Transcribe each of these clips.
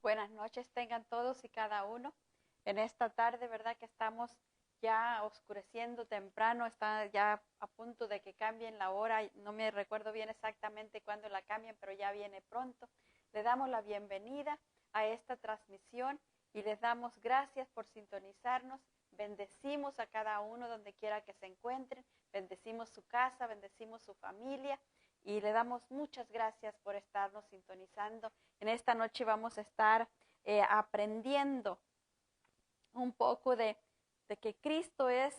Buenas noches tengan todos y cada uno. En esta tarde, ¿verdad? Que estamos ya oscureciendo temprano, está ya a punto de que cambien la hora. No me recuerdo bien exactamente cuándo la cambian, pero ya viene pronto. Le damos la bienvenida a esta transmisión y les damos gracias por sintonizarnos. Bendecimos a cada uno donde quiera que se encuentren. Bendecimos su casa, bendecimos su familia. Y le damos muchas gracias por estarnos sintonizando. En esta noche vamos a estar aprendiendo un poco de que Cristo es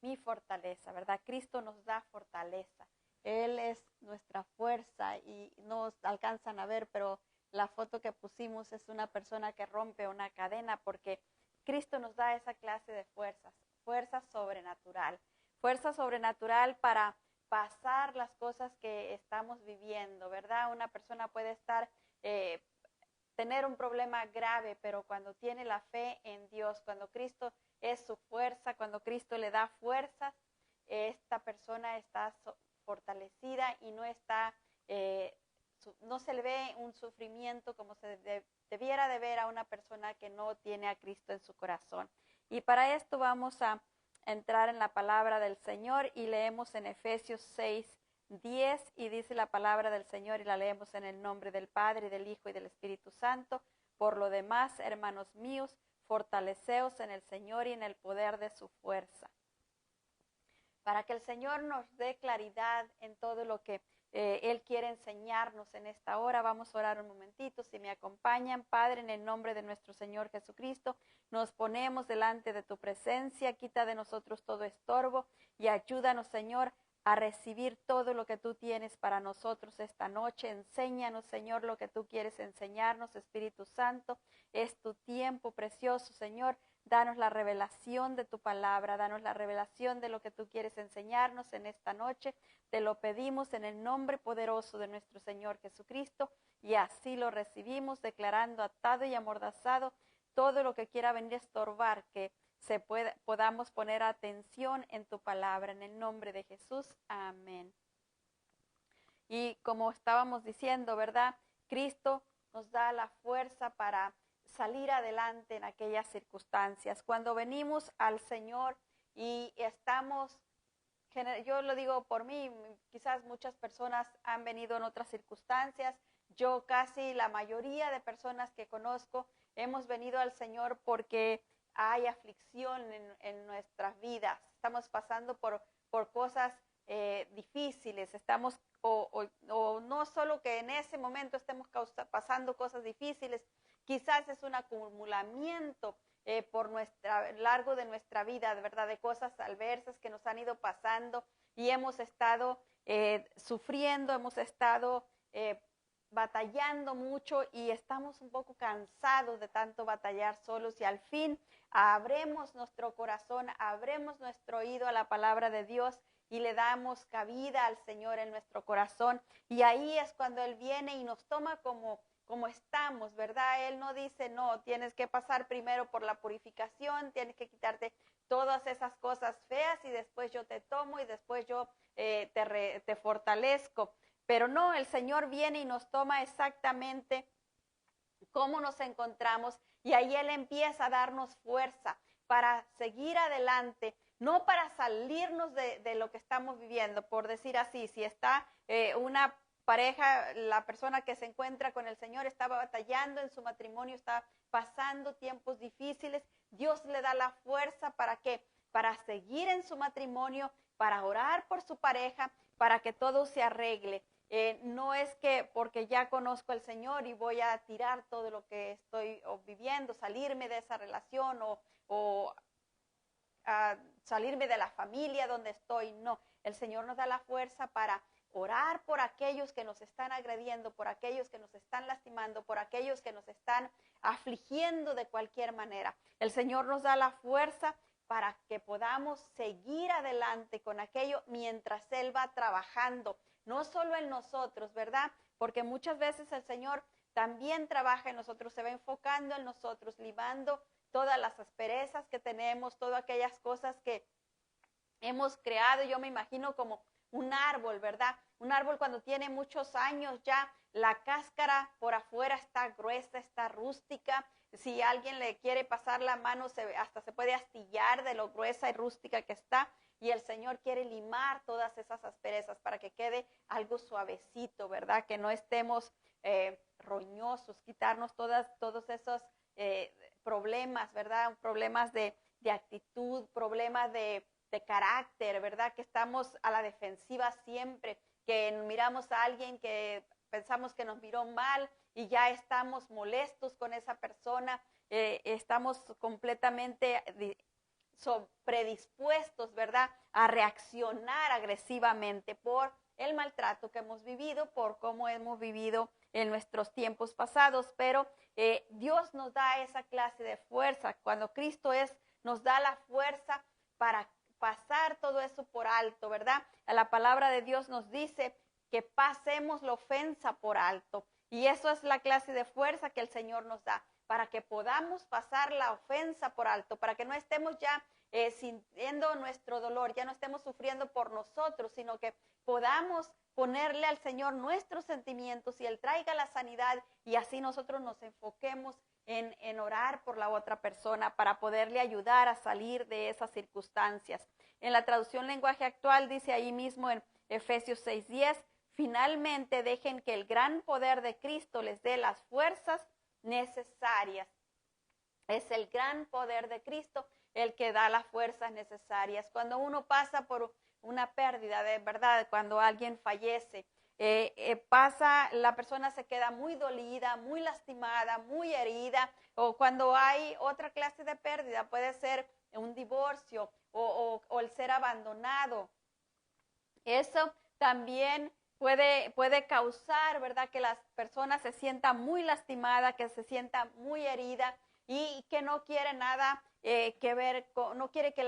mi fortaleza, ¿verdad? Cristo nos da fortaleza. Él es nuestra fuerza y no nos alcanzan a ver, pero la foto que pusimos es una persona que rompe una cadena porque Cristo nos da esa clase de fuerzas, fuerza sobrenatural para pasar las cosas que estamos viviendo, ¿verdad? Una persona puede estar, tener un problema grave, pero cuando tiene la fe en Dios, cuando Cristo es su fuerza, cuando Cristo le da fuerzas, esta persona está fortalecida y no está, no se le ve un sufrimiento como se debiera de ver a una persona que no tiene a Cristo en su corazón. Y para esto vamos a entrar en la palabra del Señor y leemos en Efesios 6:10 y dice la palabra del Señor y la leemos en el nombre del Padre, y del Hijo y del Espíritu Santo. Por lo demás, hermanos míos, fortaleceos en el Señor y en el poder de su fuerza. Para que el Señor nos dé claridad en todo lo que Él quiere enseñarnos en esta hora, vamos a orar un momentito. Si me acompañan, Padre, en el nombre de nuestro Señor Jesucristo, nos ponemos delante de tu presencia, quita de nosotros todo estorbo y ayúdanos, Señor, a recibir todo lo que tú tienes para nosotros esta noche. Enséñanos, Señor, lo que tú quieres enseñarnos, Espíritu Santo. Es tu tiempo precioso, Señor. Danos la revelación de tu palabra, danos la revelación de lo que tú quieres enseñarnos en esta noche. Te lo pedimos en el nombre poderoso de nuestro Señor Jesucristo y así lo recibimos, declarando atado y amordazado todo lo que quiera venir a estorbar, que podamos poner atención en tu palabra, en el nombre de Jesús. Amén. Y como estábamos diciendo, ¿verdad? Cristo nos da la fuerza para salir adelante en aquellas circunstancias. Cuando venimos al Señor y estamos, yo lo digo por mí, quizás muchas personas han venido en otras circunstancias. Yo casi la mayoría de personas que conozco hemos venido al Señor porque hay aflicción en nuestras vidas. Estamos pasando por cosas difíciles, estamos o no solo que en ese momento estemos pasando cosas difíciles, quizás es un acumulamiento por largo de nuestra vida, de verdad, de cosas adversas que nos han ido pasando y hemos estado sufriendo, hemos estado batallando mucho y estamos un poco cansados de tanto batallar solos y al fin abremos nuestro corazón, abremos nuestro oído a la palabra de Dios y le damos cabida al Señor en nuestro corazón y ahí es cuando Él viene y nos toma como estamos, ¿verdad? Él no dice, no, tienes que pasar primero por la purificación, tienes que quitarte todas esas cosas feas y después yo te tomo y después yo te fortalezco. Pero no, el Señor viene y nos toma exactamente cómo nos encontramos y ahí Él empieza a darnos fuerza para seguir adelante, no para salirnos de lo que estamos viviendo, por decir así, si está una pareja, la persona que se encuentra con el Señor estaba batallando en su matrimonio, está pasando tiempos difíciles, Dios le da la fuerza ¿para qué? Para seguir en su matrimonio, para orar por su pareja, para que todo se arregle. No es que porque ya conozco al Señor y voy a tirar todo lo que estoy viviendo, salirme de esa relación o salirme de la familia donde estoy. No, el Señor nos da la fuerza para orar por aquellos que nos están agrediendo, por aquellos que nos están lastimando, por aquellos que nos están afligiendo de cualquier manera. El Señor nos da la fuerza para que podamos seguir adelante con aquello mientras Él va trabajando, no solo en nosotros, ¿verdad? Porque muchas veces el Señor también trabaja en nosotros, se va enfocando en nosotros, limando todas las asperezas que tenemos, todas aquellas cosas que hemos creado. Yo me imagino como un árbol, ¿verdad? Un árbol cuando tiene muchos años ya la cáscara por afuera está gruesa, está rústica. Si alguien le quiere pasar la mano, hasta se puede astillar de lo gruesa y rústica que está. Y el Señor quiere limar todas esas asperezas para que quede algo suavecito, ¿verdad? Que no estemos roñosos, quitarnos todos esos problemas, ¿verdad? Problemas de actitud, problemas de carácter, ¿verdad? Que estamos a la defensiva siempre, que miramos a alguien que pensamos que nos miró mal y ya estamos molestos con esa persona, estamos completamente predispuestos, ¿verdad?, a reaccionar agresivamente por el maltrato que hemos vivido, por cómo hemos vivido en nuestros tiempos pasados, pero Dios nos da esa clase de fuerza. Cuando Cristo nos da la fuerza para pasar todo eso por alto, ¿verdad? La palabra de Dios nos dice que pasemos la ofensa por alto, y eso es la clase de fuerza que el Señor nos da, para que podamos pasar la ofensa por alto, para que no estemos ya sintiendo nuestro dolor, ya no estemos sufriendo por nosotros, sino que podamos ponerle al Señor nuestros sentimientos y Él traiga la sanidad, y así nosotros nos enfoquemos en orar por la otra persona para poderle ayudar a salir de esas circunstancias. En la traducción lenguaje actual dice ahí mismo en Efesios 6:10, finalmente dejen que el gran poder de Cristo les dé las fuerzas necesarias. Es el gran poder de Cristo el que da las fuerzas necesarias. Cuando uno pasa por una pérdida, de verdad, cuando alguien fallece, la persona se queda muy dolida, muy lastimada, muy herida, o cuando hay otra clase de pérdida, puede ser un divorcio o el ser abandonado. Eso también puede causar, ¿verdad?, que las personas se sientan muy lastimadas, que se sientan muy heridas y que no quiere nada que ver no quiere que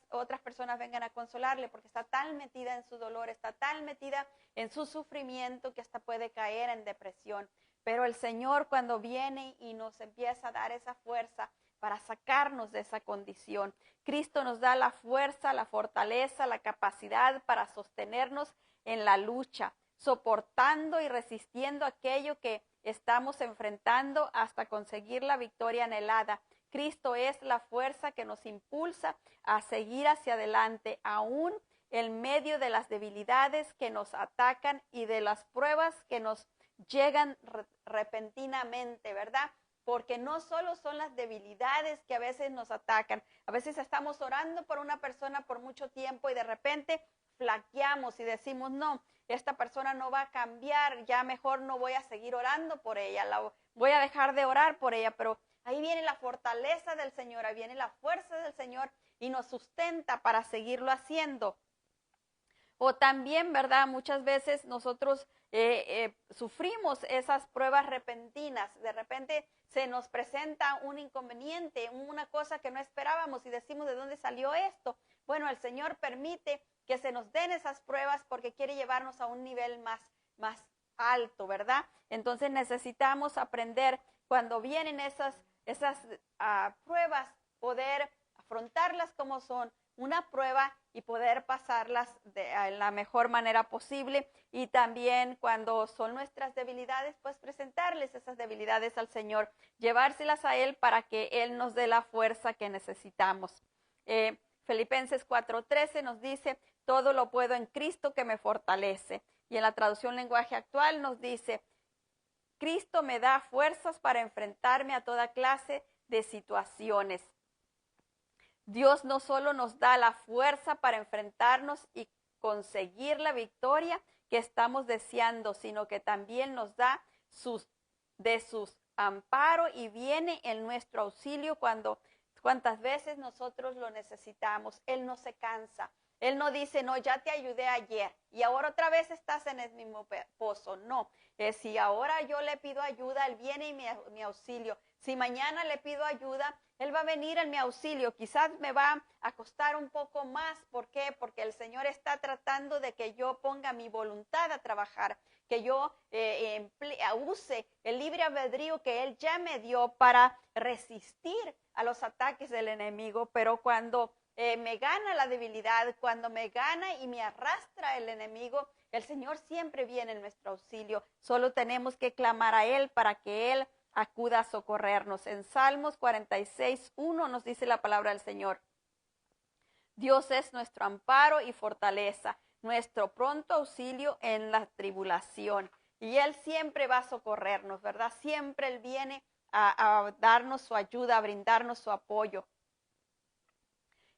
otras personas vengan a consolarle, porque está tan metida en su dolor, está tan metida en su sufrimiento que hasta puede caer en depresión. Pero el Señor, cuando viene y nos empieza a dar esa fuerza para sacarnos de esa condición, Cristo nos da la fuerza, la fortaleza, la capacidad para sostenernos en la lucha, soportando y resistiendo aquello que estamos enfrentando hasta conseguir la victoria anhelada. Cristo es la fuerza que nos impulsa a seguir hacia adelante, aún en medio de las debilidades que nos atacan y de las pruebas que nos llegan repentinamente, ¿verdad? Porque no solo son las debilidades que a veces nos atacan, a veces estamos orando por una persona por mucho tiempo y de repente flaqueamos y decimos, no, esta persona no va a cambiar, ya mejor no voy a seguir orando por ella, voy a dejar de orar por ella, pero ahí viene la fortaleza del Señor, ahí viene la fuerza del Señor y nos sustenta para seguirlo haciendo. O también, ¿verdad? Muchas veces nosotros sufrimos esas pruebas repentinas. De repente se nos presenta un inconveniente, una cosa que no esperábamos y decimos, ¿de dónde salió esto? Bueno, el Señor permite que se nos den esas pruebas porque quiere llevarnos a un nivel más alto, ¿verdad? Entonces necesitamos aprender cuando vienen esas pruebas, poder afrontarlas como son una prueba y poder pasarlas de la mejor manera posible. Y también cuando son nuestras debilidades, pues presentarles esas debilidades al Señor, llevárselas a Él para que Él nos dé la fuerza que necesitamos. Filipenses 4:13 nos dice, todo lo puedo en Cristo que me fortalece. Y en la traducción lenguaje actual nos dice, Cristo me da fuerzas para enfrentarme a toda clase de situaciones. Dios no solo nos da la fuerza para enfrentarnos y conseguir la victoria que estamos deseando, sino que también nos da de sus amparo y viene en nuestro auxilio cuantas veces nosotros lo necesitamos. Él no se cansa. Él no dice, no, ya te ayudé ayer y ahora otra vez estás en el mismo pozo. No, si ahora yo le pido ayuda, Él viene y mi auxilio. Si mañana le pido ayuda, Él va a venir en mi auxilio. Quizás me va a costar un poco más. ¿Por qué? Porque el Señor está tratando de que yo ponga mi voluntad a trabajar, que yo use el libre albedrío que Él ya me dio para resistir a los ataques del enemigo. Pero cuando me gana la debilidad, cuando me gana y me arrastra el enemigo, El Señor siempre viene en nuestro auxilio. Solo tenemos que clamar a Él para que Él acuda a socorrernos. En Salmos 46:1 nos dice la palabra del Señor: Dios es nuestro amparo y fortaleza, nuestro pronto auxilio en la tribulación. Y Él siempre va a socorrernos, ¿verdad? Siempre Él viene a darnos su ayuda, a brindarnos su apoyo.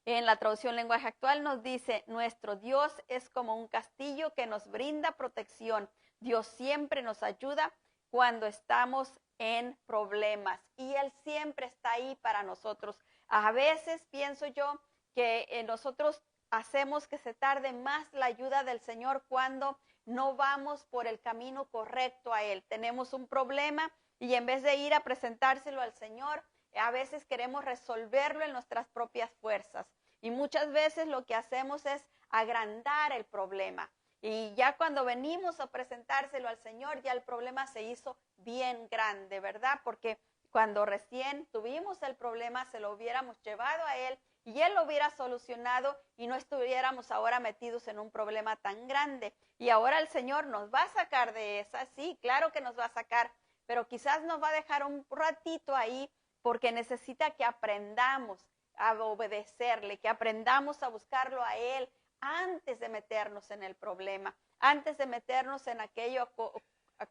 En la traducción lenguaje actual nos dice: nuestro Dios es como un castillo que nos brinda protección. Dios siempre nos ayuda cuando estamos en problemas y Él siempre está ahí para nosotros. A veces pienso yo que nosotros hacemos que se tarde más la ayuda del Señor cuando no vamos por el camino correcto a Él. Tenemos un problema y en vez de ir a presentárselo al Señor, a veces queremos resolverlo en nuestras propias fuerzas. Y muchas veces lo que hacemos es agrandar el problema. Y ya cuando venimos a presentárselo al Señor, ya el problema se hizo bien grande, ¿verdad? Porque cuando recién tuvimos el problema, se lo hubiéramos llevado a Él y Él lo hubiera solucionado y no estuviéramos ahora metidos en un problema tan grande. Y ahora el Señor nos va a sacar de esa, sí, claro que nos va a sacar, pero quizás nos va a dejar un ratito ahí porque necesita que aprendamos a obedecerle, que aprendamos a buscarlo a Él antes de meternos en el problema, antes de meternos en aquella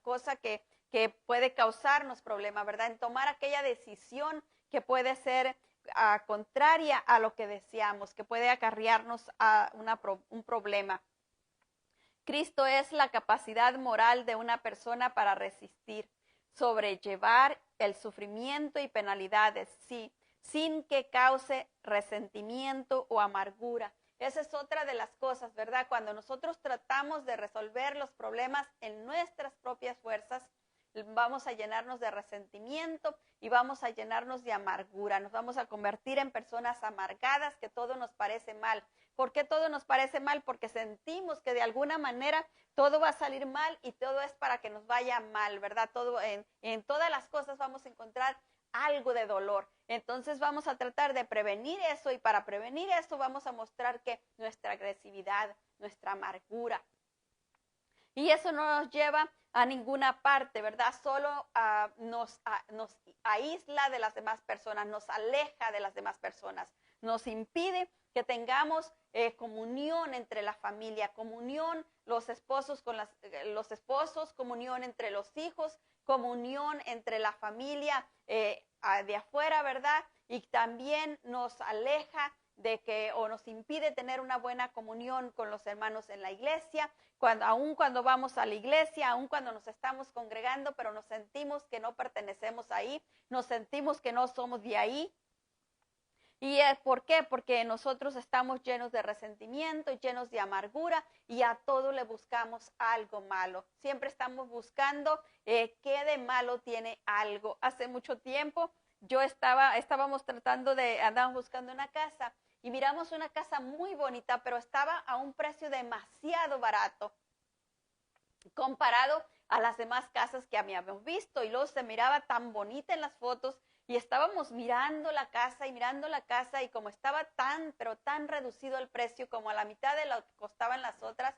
cosa que puede causarnos problema, ¿verdad? En tomar aquella decisión que puede ser contraria a lo que deseamos, que puede acarrearnos a un problema. Cristo es la capacidad moral de una persona para resistir, sobrellevar el sufrimiento y penalidades, sí, sin que cause resentimiento o amargura. Esa es otra de las cosas, ¿verdad? Cuando nosotros tratamos de resolver los problemas en nuestras propias fuerzas, vamos a llenarnos de resentimiento y vamos a llenarnos de amargura. Nos vamos a convertir en personas amargadas, que todo nos parece mal. ¿Por qué todo nos parece mal? Porque sentimos que de alguna manera todo va a salir mal y todo es para que nos vaya mal, ¿verdad? Todo, en todas las cosas vamos a encontrar algo de dolor. Entonces vamos a tratar de prevenir eso y para prevenir eso vamos a mostrar que nuestra agresividad, nuestra amargura. Y eso no nos lleva a ninguna parte, ¿verdad? Solo nos aísla de las demás personas, nos aleja de las demás personas, nos impide que tengamos comunión entre la familia, comunión los esposos con los esposos, comunión entre los hijos, comunión entre la familia de afuera, ¿verdad? Y también nos aleja o nos impide tener una buena comunión con los hermanos en la iglesia, aun cuando vamos a la iglesia, aun cuando nos estamos congregando, pero nos sentimos que no pertenecemos ahí, nos sentimos que no somos de ahí. ¿Y por qué? Porque nosotros estamos llenos de resentimiento, llenos de amargura y a todo le buscamos algo malo. Siempre estamos buscando qué de malo tiene algo. Hace mucho tiempo estábamos andábamos buscando una casa y miramos una casa muy bonita, pero estaba a un precio demasiado barato comparado a las demás casas que habíamos visto, y luego se miraba tan bonita en las fotos y estábamos mirando la casa y como estaba pero tan reducido el precio, como a la mitad de lo que costaban las otras,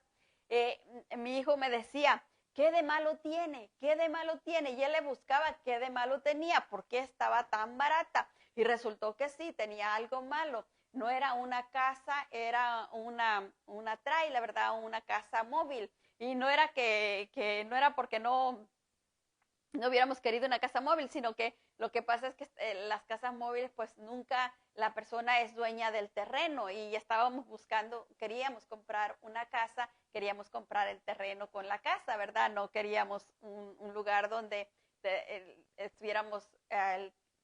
mi hijo me decía: ¿qué de malo tiene? ¿Qué de malo tiene? Y él le buscaba qué de malo tenía, por qué estaba tan barata, y resultó que sí, tenía algo malo. No era una casa, era una trailer, ¿verdad? Una casa móvil. Y no era no era porque no hubiéramos querido una casa móvil, sino que lo que pasa es que las casas móviles, pues nunca la persona es dueña del terreno, y queríamos comprar una casa, queríamos comprar el terreno con la casa, ¿verdad? No queríamos un lugar donde estuviéramos,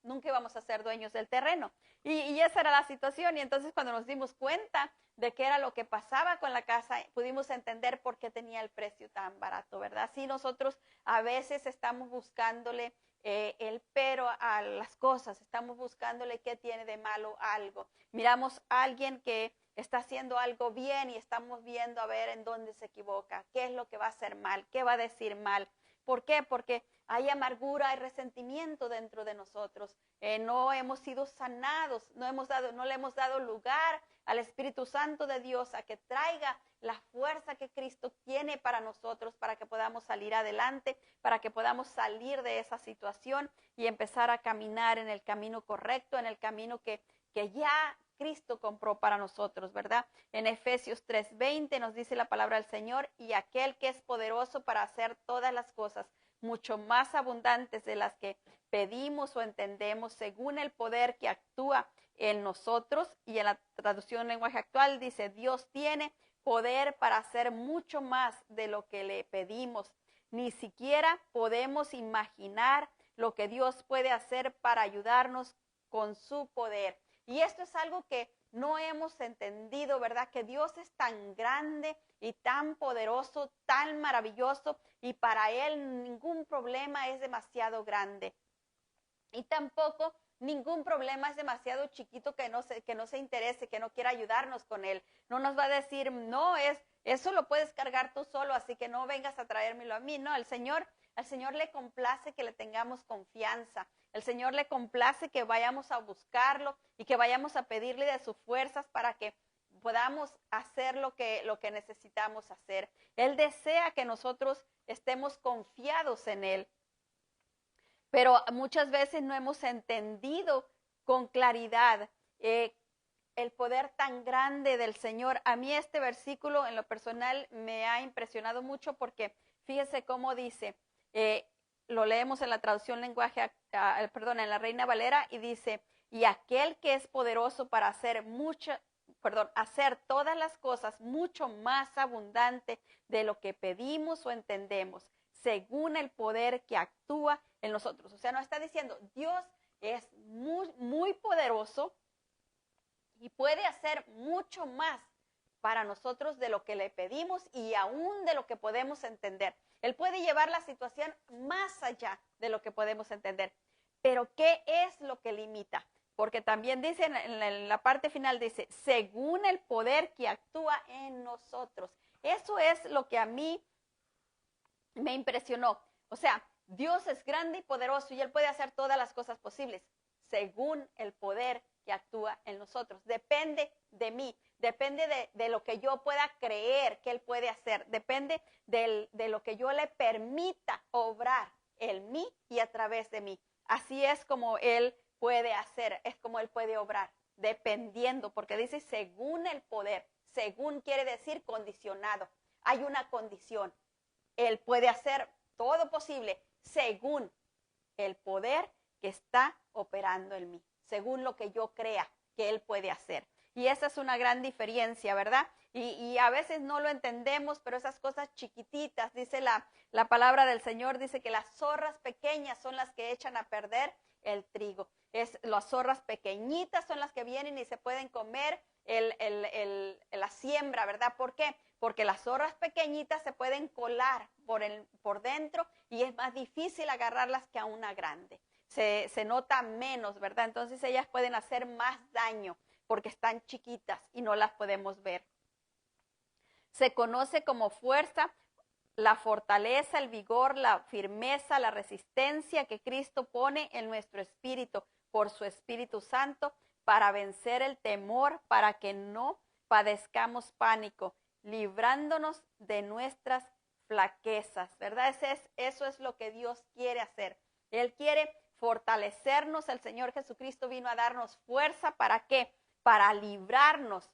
nunca íbamos a ser dueños del terreno. Y esa era la situación, y entonces cuando nos dimos cuenta de qué era lo que pasaba con la casa, pudimos entender por qué tenía el precio tan barato, ¿verdad? Sí, nosotros a veces estamos buscándole el pero a las cosas, estamos buscándole qué tiene de malo algo. Miramos a alguien que está haciendo algo bien y estamos viendo a ver en dónde se equivoca, qué es lo que va a hacer mal, qué va a decir mal. ¿Por qué? Porque hay amargura, hay resentimiento dentro de nosotros. No hemos sido sanados, no le hemos dado lugar al Espíritu Santo de Dios a que traiga la fuerza que Cristo tiene para nosotros, para que podamos salir adelante, para que podamos salir de esa situación y empezar a caminar en el camino correcto, en el camino que ya Cristo compró para nosotros, ¿verdad? En Efesios 3:20 nos dice la palabra del Señor, y aquel que es poderoso para hacer todas las cosas mucho más abundantes de las que pedimos o entendemos, según el poder que actúa en nosotros. Y en la traducción en lenguaje actual dice, Dios tiene poder para hacer mucho más de lo que le pedimos. Ni siquiera podemos imaginar lo que Dios puede hacer para ayudarnos con su poder. Y esto es algo que no hemos entendido, ¿verdad? Que Dios es tan grande y tan poderoso, tan maravilloso, y para Él ningún problema es demasiado grande. Y tampoco ningún problema es demasiado chiquito que no se interese, que no quiera ayudarnos con Él. No nos va a decir, no, eso lo puedes cargar tú solo, así que no vengas a traérmelo a mí. No, al Señor le complace que le tengamos confianza. El Señor le complace que vayamos a buscarlo y que vayamos a pedirle de sus fuerzas para que podamos hacer lo que necesitamos hacer. Él desea que nosotros estemos confiados en Él. Pero muchas veces no hemos entendido con claridad el poder tan grande del Señor. A mí este versículo en lo personal me ha impresionado mucho porque fíjese cómo dice, lo leemos en la traducción en la Reina Valera, y dice, y aquel que es poderoso para hacer todas las cosas mucho más abundante de lo que pedimos o entendemos, según el poder que actúa en nosotros. O sea, nos está diciendo, Dios es muy, muy poderoso y puede hacer mucho más para nosotros de lo que le pedimos y aún de lo que podemos entender. Él puede llevar la situación más allá de lo que podemos entender. Pero ¿qué es lo que limita? Porque también dice en la parte final, dice, según el poder que actúa en nosotros. Eso es lo que a mí me impresionó. O sea, Dios es grande y poderoso y Él puede hacer todas las cosas posibles según el poder que actúa en nosotros. Depende de mí, depende de lo que yo pueda creer que Él puede hacer, depende de lo que yo le permita obrar en mí y a través de mí. Así es como Él puede hacer, es como Él puede obrar, dependiendo, porque dice según el poder, según quiere decir condicionado, hay una condición. Él puede hacer todo posible según el poder que está operando en mí, según lo que yo crea que Él puede hacer. Y esa es una gran diferencia, ¿verdad? Y a veces no lo entendemos, pero esas cosas chiquititas, dice la palabra del Señor, dice que las zorras pequeñas son las que echan a perder el trigo. Las zorras pequeñitas son las que vienen y se pueden comer la siembra, ¿verdad? ¿Por qué? Porque las zorras pequeñitas se pueden colar por dentro y es más difícil agarrarlas que a una grande. Se nota menos, ¿verdad? Entonces ellas pueden hacer más daño porque están chiquitas y no las podemos ver. Se conoce como fuerza la fortaleza, el vigor, la firmeza, la resistencia que Cristo pone en nuestro espíritu por su Espíritu Santo para vencer el temor, para que no padezcamos pánico, librándonos de nuestras flaquezas, ¿verdad? Eso es lo que Dios quiere hacer. Él quiere fortalecernos. El Señor Jesucristo vino a darnos fuerza. ¿Para qué? Para librarnos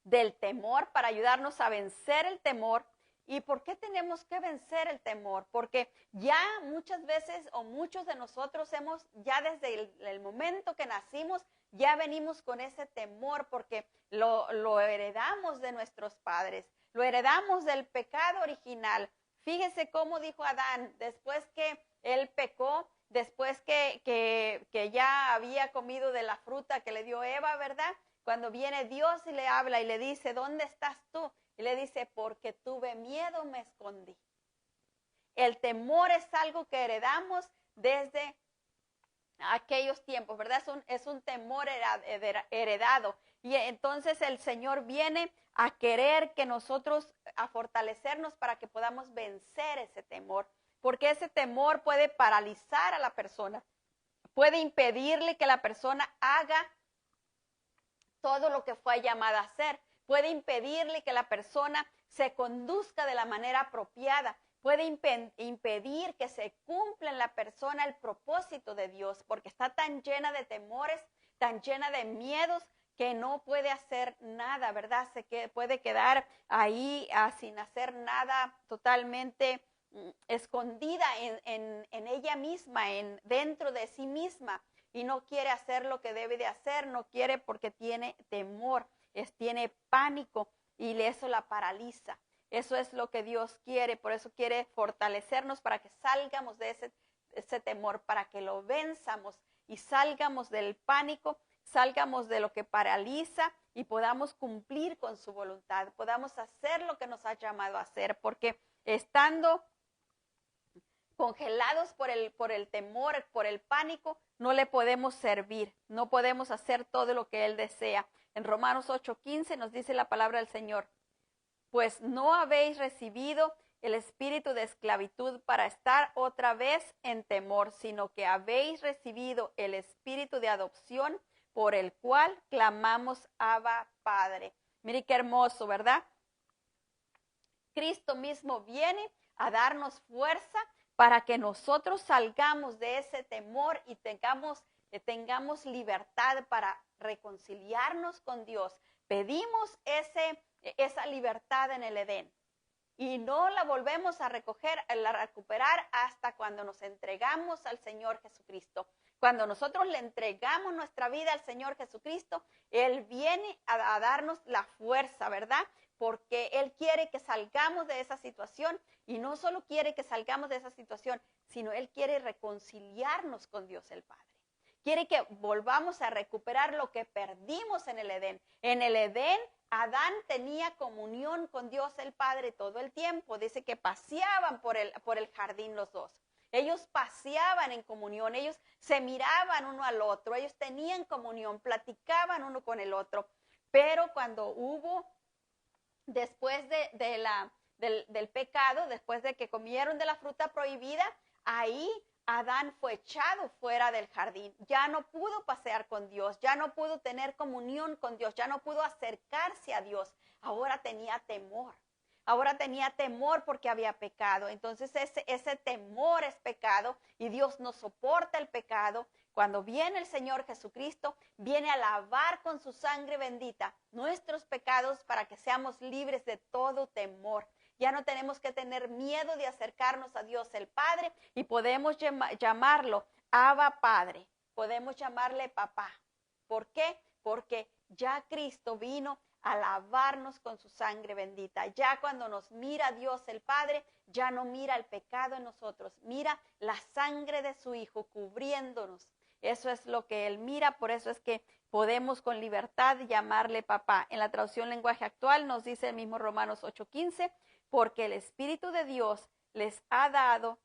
del temor, para ayudarnos a vencer el temor. ¿Y por qué tenemos que vencer el temor? Porque ya muchas veces o muchos de nosotros ya desde el momento que nacimos, ya venimos con ese temor porque lo heredamos de nuestros padres, lo heredamos del pecado original. Fíjese cómo dijo Adán, después que él pecó, después que ya había comido de la fruta que le dio Eva, ¿verdad? Cuando viene Dios y le habla y le dice, ¿dónde estás tú? Y le dice, porque tuve miedo, me escondí. El temor es algo que heredamos desde aquellos tiempos, ¿verdad? Es un temor heredado. Y entonces el Señor viene a querer que nosotros, a fortalecernos para que podamos vencer ese temor. porque ese temor puede paralizar a la persona, puede impedirle que la persona haga todo lo que fue llamada a hacer, puede impedirle que la persona se conduzca de la manera apropiada, puede impedir que se cumpla en la persona el propósito de Dios, porque está tan llena de temores, tan llena de miedos, que no puede hacer nada, ¿verdad? Puede quedar ahí sin hacer nada, totalmente escondida en ella misma, dentro de sí misma, y no quiere hacer lo que debe de hacer, no quiere porque tiene temor, tiene pánico, y eso la paraliza. Eso es lo que Dios quiere, por eso quiere fortalecernos para que salgamos de ese temor, para que lo venzamos y salgamos del pánico, salgamos de lo que paraliza y podamos cumplir con su voluntad, podamos hacer lo que nos ha llamado a hacer, porque estando congelados por el temor, por el pánico, no le podemos servir, no podemos hacer todo lo que Él desea. En Romanos 8:15 nos dice la palabra del Señor: pues no habéis recibido el espíritu de esclavitud para estar otra vez en temor, sino que habéis recibido el espíritu de adopción, por el cual clamamos Abba, Padre. Mire qué hermoso, ¿verdad? Cristo mismo viene a darnos fuerza para que nosotros salgamos de ese temor y tengamos libertad para reconciliarnos con Dios. Pedimos esa libertad en el Edén y no la volvemos a recuperar hasta cuando nos entregamos al Señor Jesucristo. Cuando nosotros le entregamos nuestra vida al Señor Jesucristo, Él viene a darnos la fuerza, ¿verdad? Porque Él quiere que salgamos de esa situación, y no solo quiere que salgamos de esa situación, sino Él quiere reconciliarnos con Dios el Padre. Quiere que volvamos a recuperar lo que perdimos en el Edén. En el Edén, Adán tenía comunión con Dios el Padre todo el tiempo. Dice que paseaban por el jardín los dos. Ellos paseaban en comunión, ellos se miraban uno al otro, ellos tenían comunión, platicaban uno con el otro. Pero cuando hubo, después del pecado, después de que comieron de la fruta prohibida, ahí Adán fue echado fuera del jardín. Ya no pudo pasear con Dios, ya no pudo tener comunión con Dios, ya no pudo acercarse a Dios. Ahora tenía temor. Ahora tenía temor porque había pecado. Entonces ese temor es pecado y Dios no soporta el pecado. Cuando viene el Señor Jesucristo, viene a lavar con su sangre bendita nuestros pecados para que seamos libres de todo temor. Ya no tenemos que tener miedo de acercarnos a Dios el Padre y podemos llamarlo Abba Padre. Podemos llamarle papá. ¿Por qué? Porque ya Cristo vino a lavarnos con su sangre bendita. Ya cuando nos mira Dios el Padre, ya no mira el pecado en nosotros, mira la sangre de su Hijo cubriéndonos. Eso es lo que Él mira, por eso es que podemos con libertad llamarle papá. En la traducción lenguaje actual nos dice el mismo Romanos 8:15, porque el Espíritu de Dios les ha dado,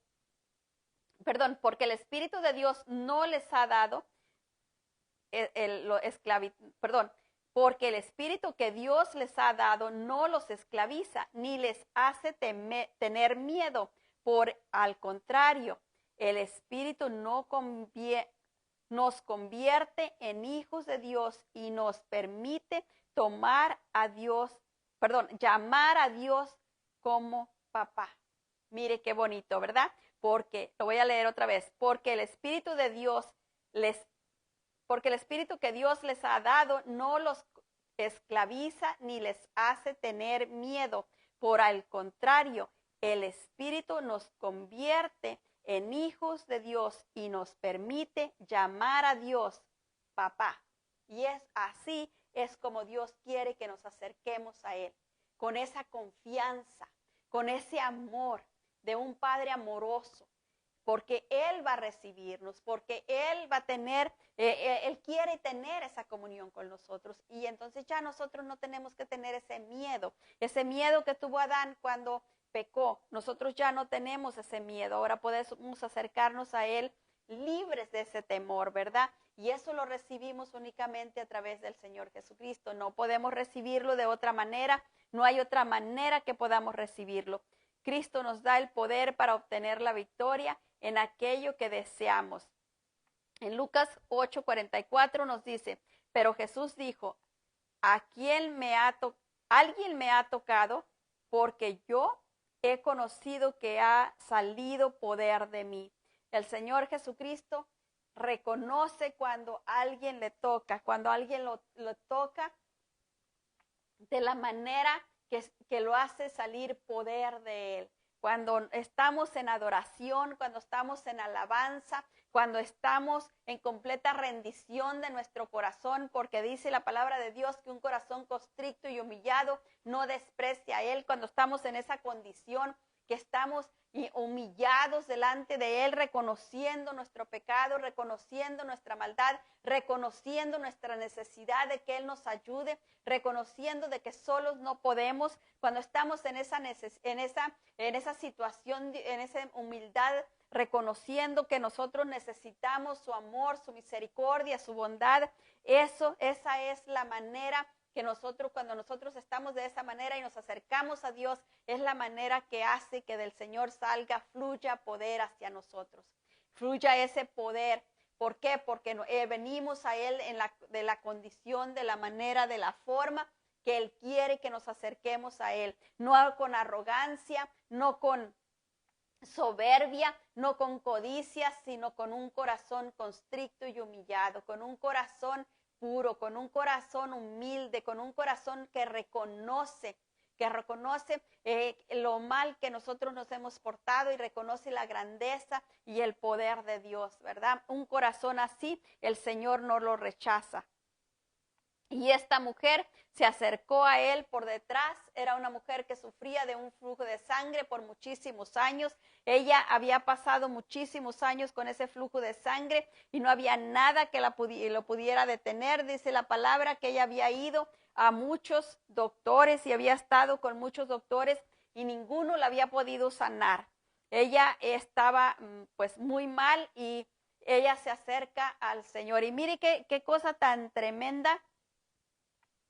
porque el Espíritu de Dios no les ha dado porque el espíritu que Dios les ha dado no los esclaviza ni les hace tener miedo. Al contrario, el espíritu nos convierte en hijos de Dios y nos permite llamar a Dios como papá. Mire qué bonito, ¿verdad? Porque, lo voy a leer otra vez, porque el espíritu que Dios les ha dado no los esclaviza ni les hace tener miedo. Por el contrario, el Espíritu nos convierte en hijos de Dios y nos permite llamar a Dios papá. Y así es como Dios quiere que nos acerquemos a Él, con esa confianza, con ese amor de un Padre amoroso. Porque Él va a recibirnos, porque Él va a tener, Él quiere tener esa comunión con nosotros. Y entonces ya nosotros no tenemos que tener ese miedo que tuvo Adán cuando pecó. Nosotros ya no tenemos ese miedo. Ahora podemos acercarnos a Él libres de ese temor, ¿verdad? Y eso lo recibimos únicamente a través del Señor Jesucristo. No podemos recibirlo de otra manera. No hay otra manera que podamos recibirlo. Cristo nos da el poder para obtener la victoria en aquello que deseamos. En Lucas 8:44 nos dice, pero Jesús dijo, alguien me ha tocado porque yo he conocido que ha salido poder de mí. El Señor Jesucristo reconoce cuando alguien le toca, cuando alguien lo toca de la manera que lo hace salir poder de él. Cuando estamos en adoración, cuando estamos en alabanza, cuando estamos en completa rendición de nuestro corazón, porque dice la palabra de Dios que un corazón constricto y humillado no desprecia a él. Cuando estamos en esa condición, que estamos humillados delante de él, reconociendo nuestro pecado, reconociendo nuestra maldad, reconociendo nuestra necesidad de que él nos ayude, reconociendo de que solos no podemos. Cuando estamos en esa situación, en esa humildad, reconociendo que nosotros necesitamos su amor, su misericordia, su bondad, esa es la manera que cuando nosotros estamos de esa manera y nos acercamos a Dios, es la manera que hace que del Señor fluya poder hacia nosotros. Fluya ese poder. ¿Por qué? Porque venimos a Él de la condición, de la manera, de la forma que Él quiere que nos acerquemos a Él. No con arrogancia, no con soberbia, no con codicia, sino con un corazón constricto y humillado, con un corazón puro, con un corazón humilde, con un corazón que reconoce lo mal que nosotros nos hemos portado y reconoce la grandeza y el poder de Dios, ¿verdad? Un corazón así, el Señor no lo rechaza. Y esta mujer se acercó a él por detrás. Era una mujer que sufría de un flujo de sangre por muchísimos años. Ella había pasado muchísimos años con ese flujo de sangre y no había nada que lo pudiera detener. Dice la palabra que ella había ido a muchos doctores y había estado con muchos doctores y ninguno la había podido sanar. Ella estaba pues muy mal y ella se acerca al Señor. Y mire qué cosa tan tremenda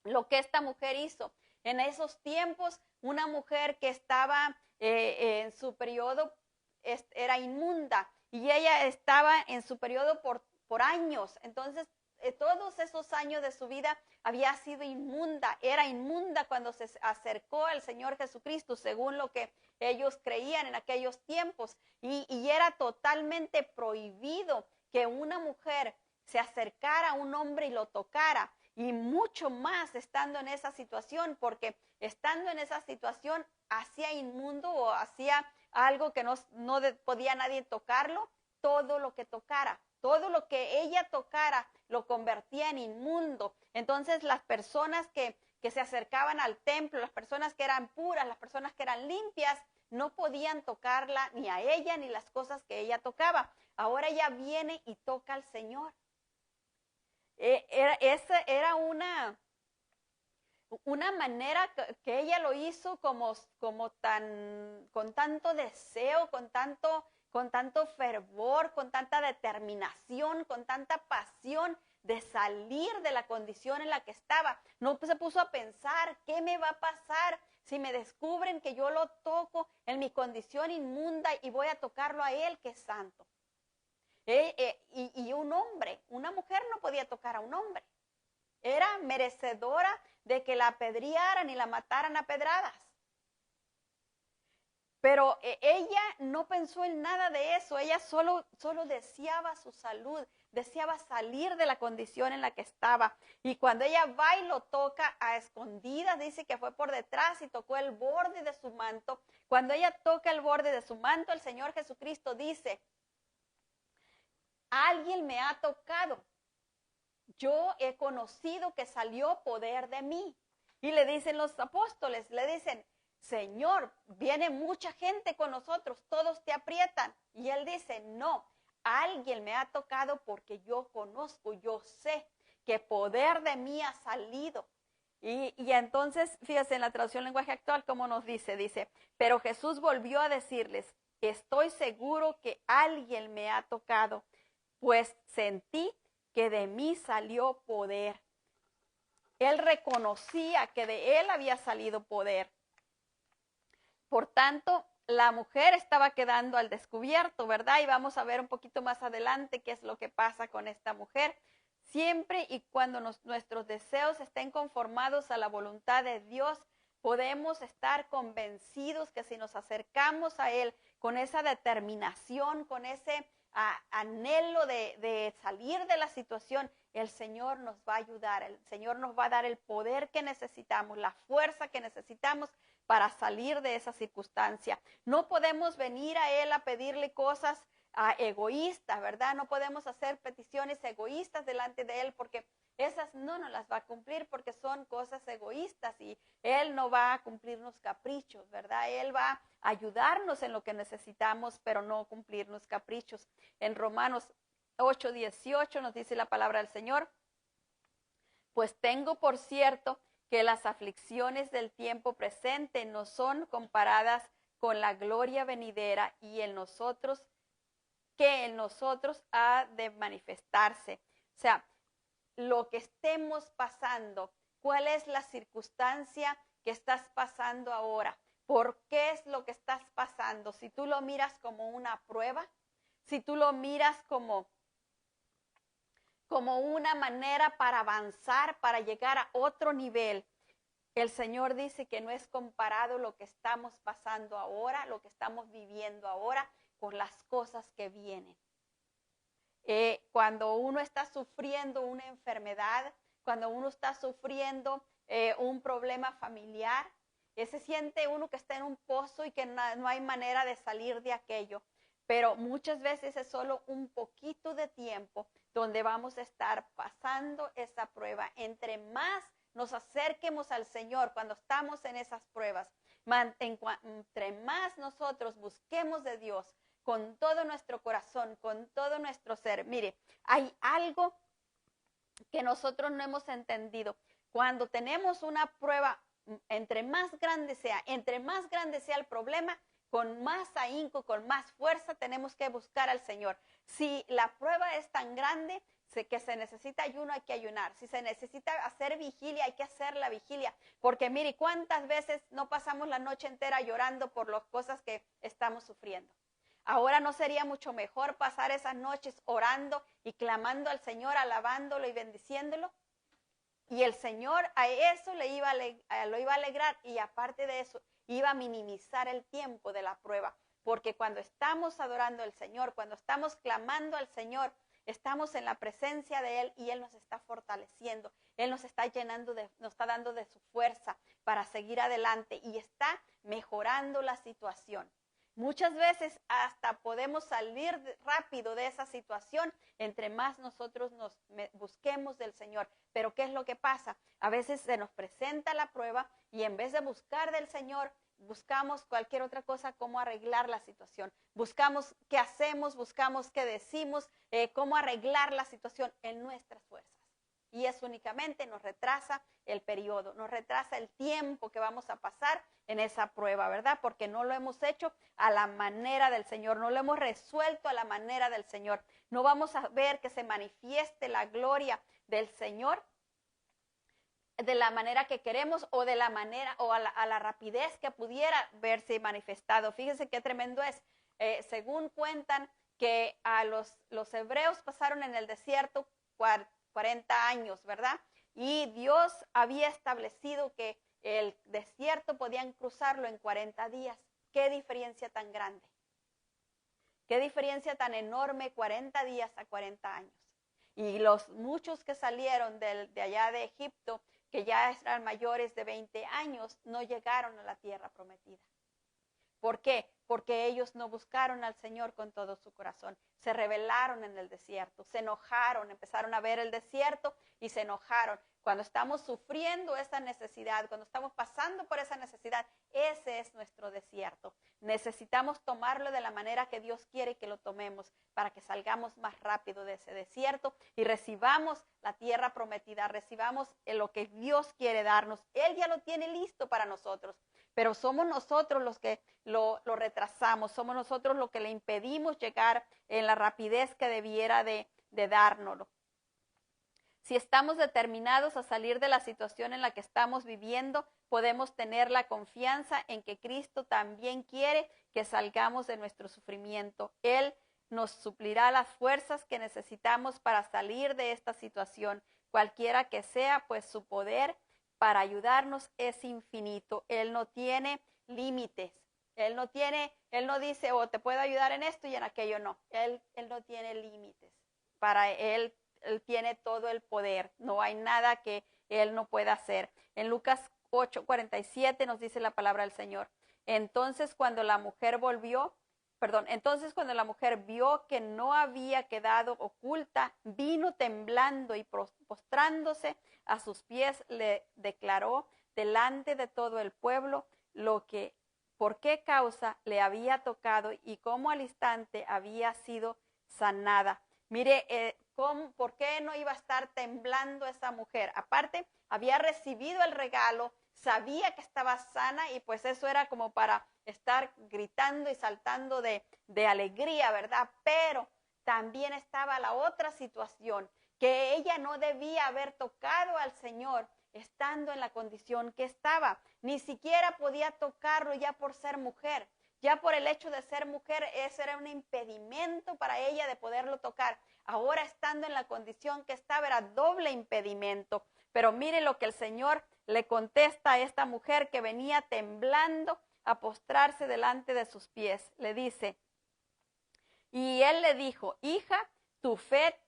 lo que esta mujer hizo. En esos tiempos, una mujer que estaba en su periodo era inmunda y ella estaba en su periodo por años. Entonces, todos esos años de su vida había sido inmunda. Era inmunda cuando se acercó al Señor Jesucristo, según lo que ellos creían en aquellos tiempos. Y era totalmente prohibido que una mujer se acercara a un hombre y lo tocara. Y mucho más estando en esa situación, porque estando en esa situación hacía inmundo o hacía algo que no podía nadie tocarlo. Todo lo que tocara, todo lo que ella tocara lo convertía en inmundo. Entonces las personas que se acercaban al templo, las personas que eran puras, las personas que eran limpias, no podían tocarla ni a ella ni las cosas que ella tocaba. Ahora ella viene y toca al Señor. Esa era una manera que ella lo hizo con tanto deseo, con tanto fervor, con tanta determinación, con tanta pasión de salir de la condición en la que estaba. No se puso a pensar, ¿qué me va a pasar si me descubren que yo lo toco en mi condición inmunda y voy a tocarlo a él que es santo? Y un hombre, una mujer no podía tocar a un hombre. Era merecedora de que la apedrearan y la mataran a pedradas. Pero ella no pensó en nada de eso. Ella solo deseaba su salud, deseaba salir de la condición en la que estaba. Y cuando ella va y lo toca a escondidas, dice que fue por detrás y tocó el borde de su manto. Cuando ella toca el borde de su manto, el Señor Jesucristo dice: alguien me ha tocado. Yo he conocido que salió poder de mí. Y le dicen los apóstoles, le dicen: Señor, viene mucha gente con nosotros, todos te aprietan. Y él dice: no, alguien me ha tocado porque yo conozco, yo sé que poder de mí ha salido. Y entonces, fíjense en la traducción lenguaje actual, como nos dice, pero Jesús volvió a decirles: estoy seguro que alguien me ha tocado, pues sentí que de mí salió poder. Él reconocía que de él había salido poder. Por tanto, la mujer estaba quedando al descubierto, ¿verdad? Y vamos a ver un poquito más adelante qué es lo que pasa con esta mujer. Siempre y cuando nuestros deseos estén conformados a la voluntad de Dios, podemos estar convencidos que si nos acercamos a Él con esa determinación, con ese anhelo de salir de la situación, el Señor nos va a ayudar, el Señor nos va a dar el poder que necesitamos, la fuerza que necesitamos para salir de esa circunstancia. No podemos venir a Él a pedirle cosas egoístas, ¿verdad? No podemos hacer peticiones egoístas delante de Él porque esas no nos las va a cumplir porque son cosas egoístas y Él no va a cumplirnos caprichos, ¿verdad? Él va a ayudarnos en lo que necesitamos, pero no cumplirnos caprichos. En Romanos 8:18 nos dice la palabra del Señor, pues tengo por cierto que las aflicciones del tiempo presente no son comparadas con la gloria venidera y en nosotros, que en nosotros ha de manifestarse. O sea, lo que estemos pasando, cuál es la circunstancia que estás pasando ahora, por qué es lo que estás pasando. Si tú lo miras como una prueba, si tú lo miras como una manera para avanzar, para llegar a otro nivel, el Señor dice que no es comparado lo que estamos pasando ahora, lo que estamos viviendo ahora, con las cosas que vienen. Cuando uno está sufriendo una enfermedad, cuando uno está sufriendo un problema familiar, se siente uno que está en un pozo y que no hay manera de salir de aquello. Pero muchas veces es solo un poquito de tiempo donde vamos a estar pasando esa prueba. Entre más nos acerquemos al Señor cuando estamos en esas pruebas, entre más nosotros busquemos de Dios con todo nuestro corazón, con todo nuestro ser. Mire, hay algo que nosotros no hemos entendido. Cuando tenemos una prueba, entre más grande sea el problema, con más ahínco, con más fuerza tenemos que buscar al Señor. Si la prueba es tan grande que se necesita ayuno, hay que ayunar. Si se necesita hacer vigilia, hay que hacer la vigilia. Porque mire, ¿cuántas veces no pasamos la noche entera llorando por las cosas que estamos sufriendo? Ahora, ¿no sería mucho mejor pasar esas noches orando y clamando al Señor, alabándolo y bendiciéndolo? Y el Señor a eso lo iba a alegrar y aparte de eso iba a minimizar el tiempo de la prueba. Porque cuando estamos adorando al Señor, cuando estamos clamando al Señor, estamos en la presencia de Él y Él nos está fortaleciendo. Él nos está llenando, nos está dando de su fuerza para seguir adelante y está mejorando la situación. Muchas veces hasta podemos salir rápido de esa situación entre más nosotros nos busquemos del Señor. Pero ¿qué es lo que pasa? A veces se nos presenta la prueba y en vez de buscar del Señor, buscamos cualquier otra cosa, cómo arreglar la situación. Buscamos qué hacemos, buscamos qué decimos, cómo arreglar la situación en nuestras fuerzas. Y eso únicamente nos retrasa el periodo, nos retrasa el tiempo que vamos a pasar en esa prueba, ¿verdad? Porque no lo hemos hecho a la manera del Señor, no lo hemos resuelto a la manera del Señor. No vamos a ver que se manifieste la gloria del Señor de la manera que queremos o de la manera o a la rapidez que pudiera verse manifestado. Fíjense qué tremendo es. Según cuentan que a los hebreos pasaron en el desierto 40 años, ¿verdad? Y Dios había establecido que el desierto podían cruzarlo en 40 días. ¿Qué diferencia tan grande? ¿Qué diferencia tan enorme 40 días a 40 años? Y los muchos que salieron de allá de Egipto, que ya eran mayores de 20 años, no llegaron a la tierra prometida. ¿Por qué? Porque ellos no buscaron al Señor con todo su corazón. Se rebelaron en el desierto, se enojaron, empezaron a ver el desierto y se enojaron. Cuando estamos sufriendo esa necesidad, cuando estamos pasando por esa necesidad, ese es nuestro desierto. Necesitamos tomarlo de la manera que Dios quiere que lo tomemos para que salgamos más rápido de ese desierto y recibamos la tierra prometida, recibamos lo que Dios quiere darnos. Él ya lo tiene listo para nosotros. Pero somos nosotros los que lo retrasamos, somos nosotros los que le impedimos llegar en la rapidez que debiera de dárnoslo. Si estamos determinados a salir de la situación en la que estamos viviendo, podemos tener la confianza en que Cristo también quiere que salgamos de nuestro sufrimiento. Él nos suplirá las fuerzas que necesitamos para salir de esta situación, cualquiera que sea, pues su poder para ayudarnos es infinito. Él no tiene límites. Él no dice, te puedo ayudar en esto y en aquello, no. Él no tiene límites. Para él tiene todo el poder. No hay nada que él no pueda hacer. En Lucas 8:47 nos dice la palabra del Señor. Entonces cuando la mujer vio que no había quedado oculta, vino temblando y postrándose a sus pies, le declaró delante de todo el pueblo por qué causa le había tocado y cómo al instante había sido sanada. Mire, ¿por qué no iba a estar temblando esa mujer? Aparte, había recibido el regalo, sabía que estaba sana y pues eso era como para estar gritando y saltando de alegría, ¿verdad? Pero también estaba la otra situación, que ella no debía haber tocado al Señor estando en la condición que estaba. Ni siquiera podía tocarlo ya por ser mujer. Ya por el hecho de ser mujer, ese era un impedimento para ella de poderlo tocar. Ahora estando en la condición que estaba, era doble impedimento. Pero mire lo que el Señor le contesta a esta mujer que venía temblando a postrarse delante de sus pies. Le dice, y él le dijo, hija, tu fe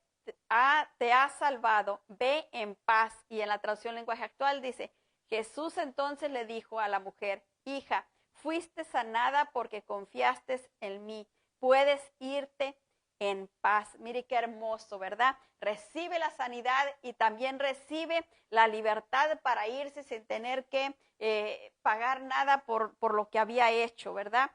te ha salvado, ve en paz. Y en la traducción lenguaje actual dice, Jesús entonces le dijo a la mujer, hija, fuiste sanada porque confiaste en mí, puedes irte en paz. Mire qué hermoso, ¿verdad? Recibe la sanidad y también recibe la libertad para irse sin tener que pagar nada por lo que había hecho, ¿verdad?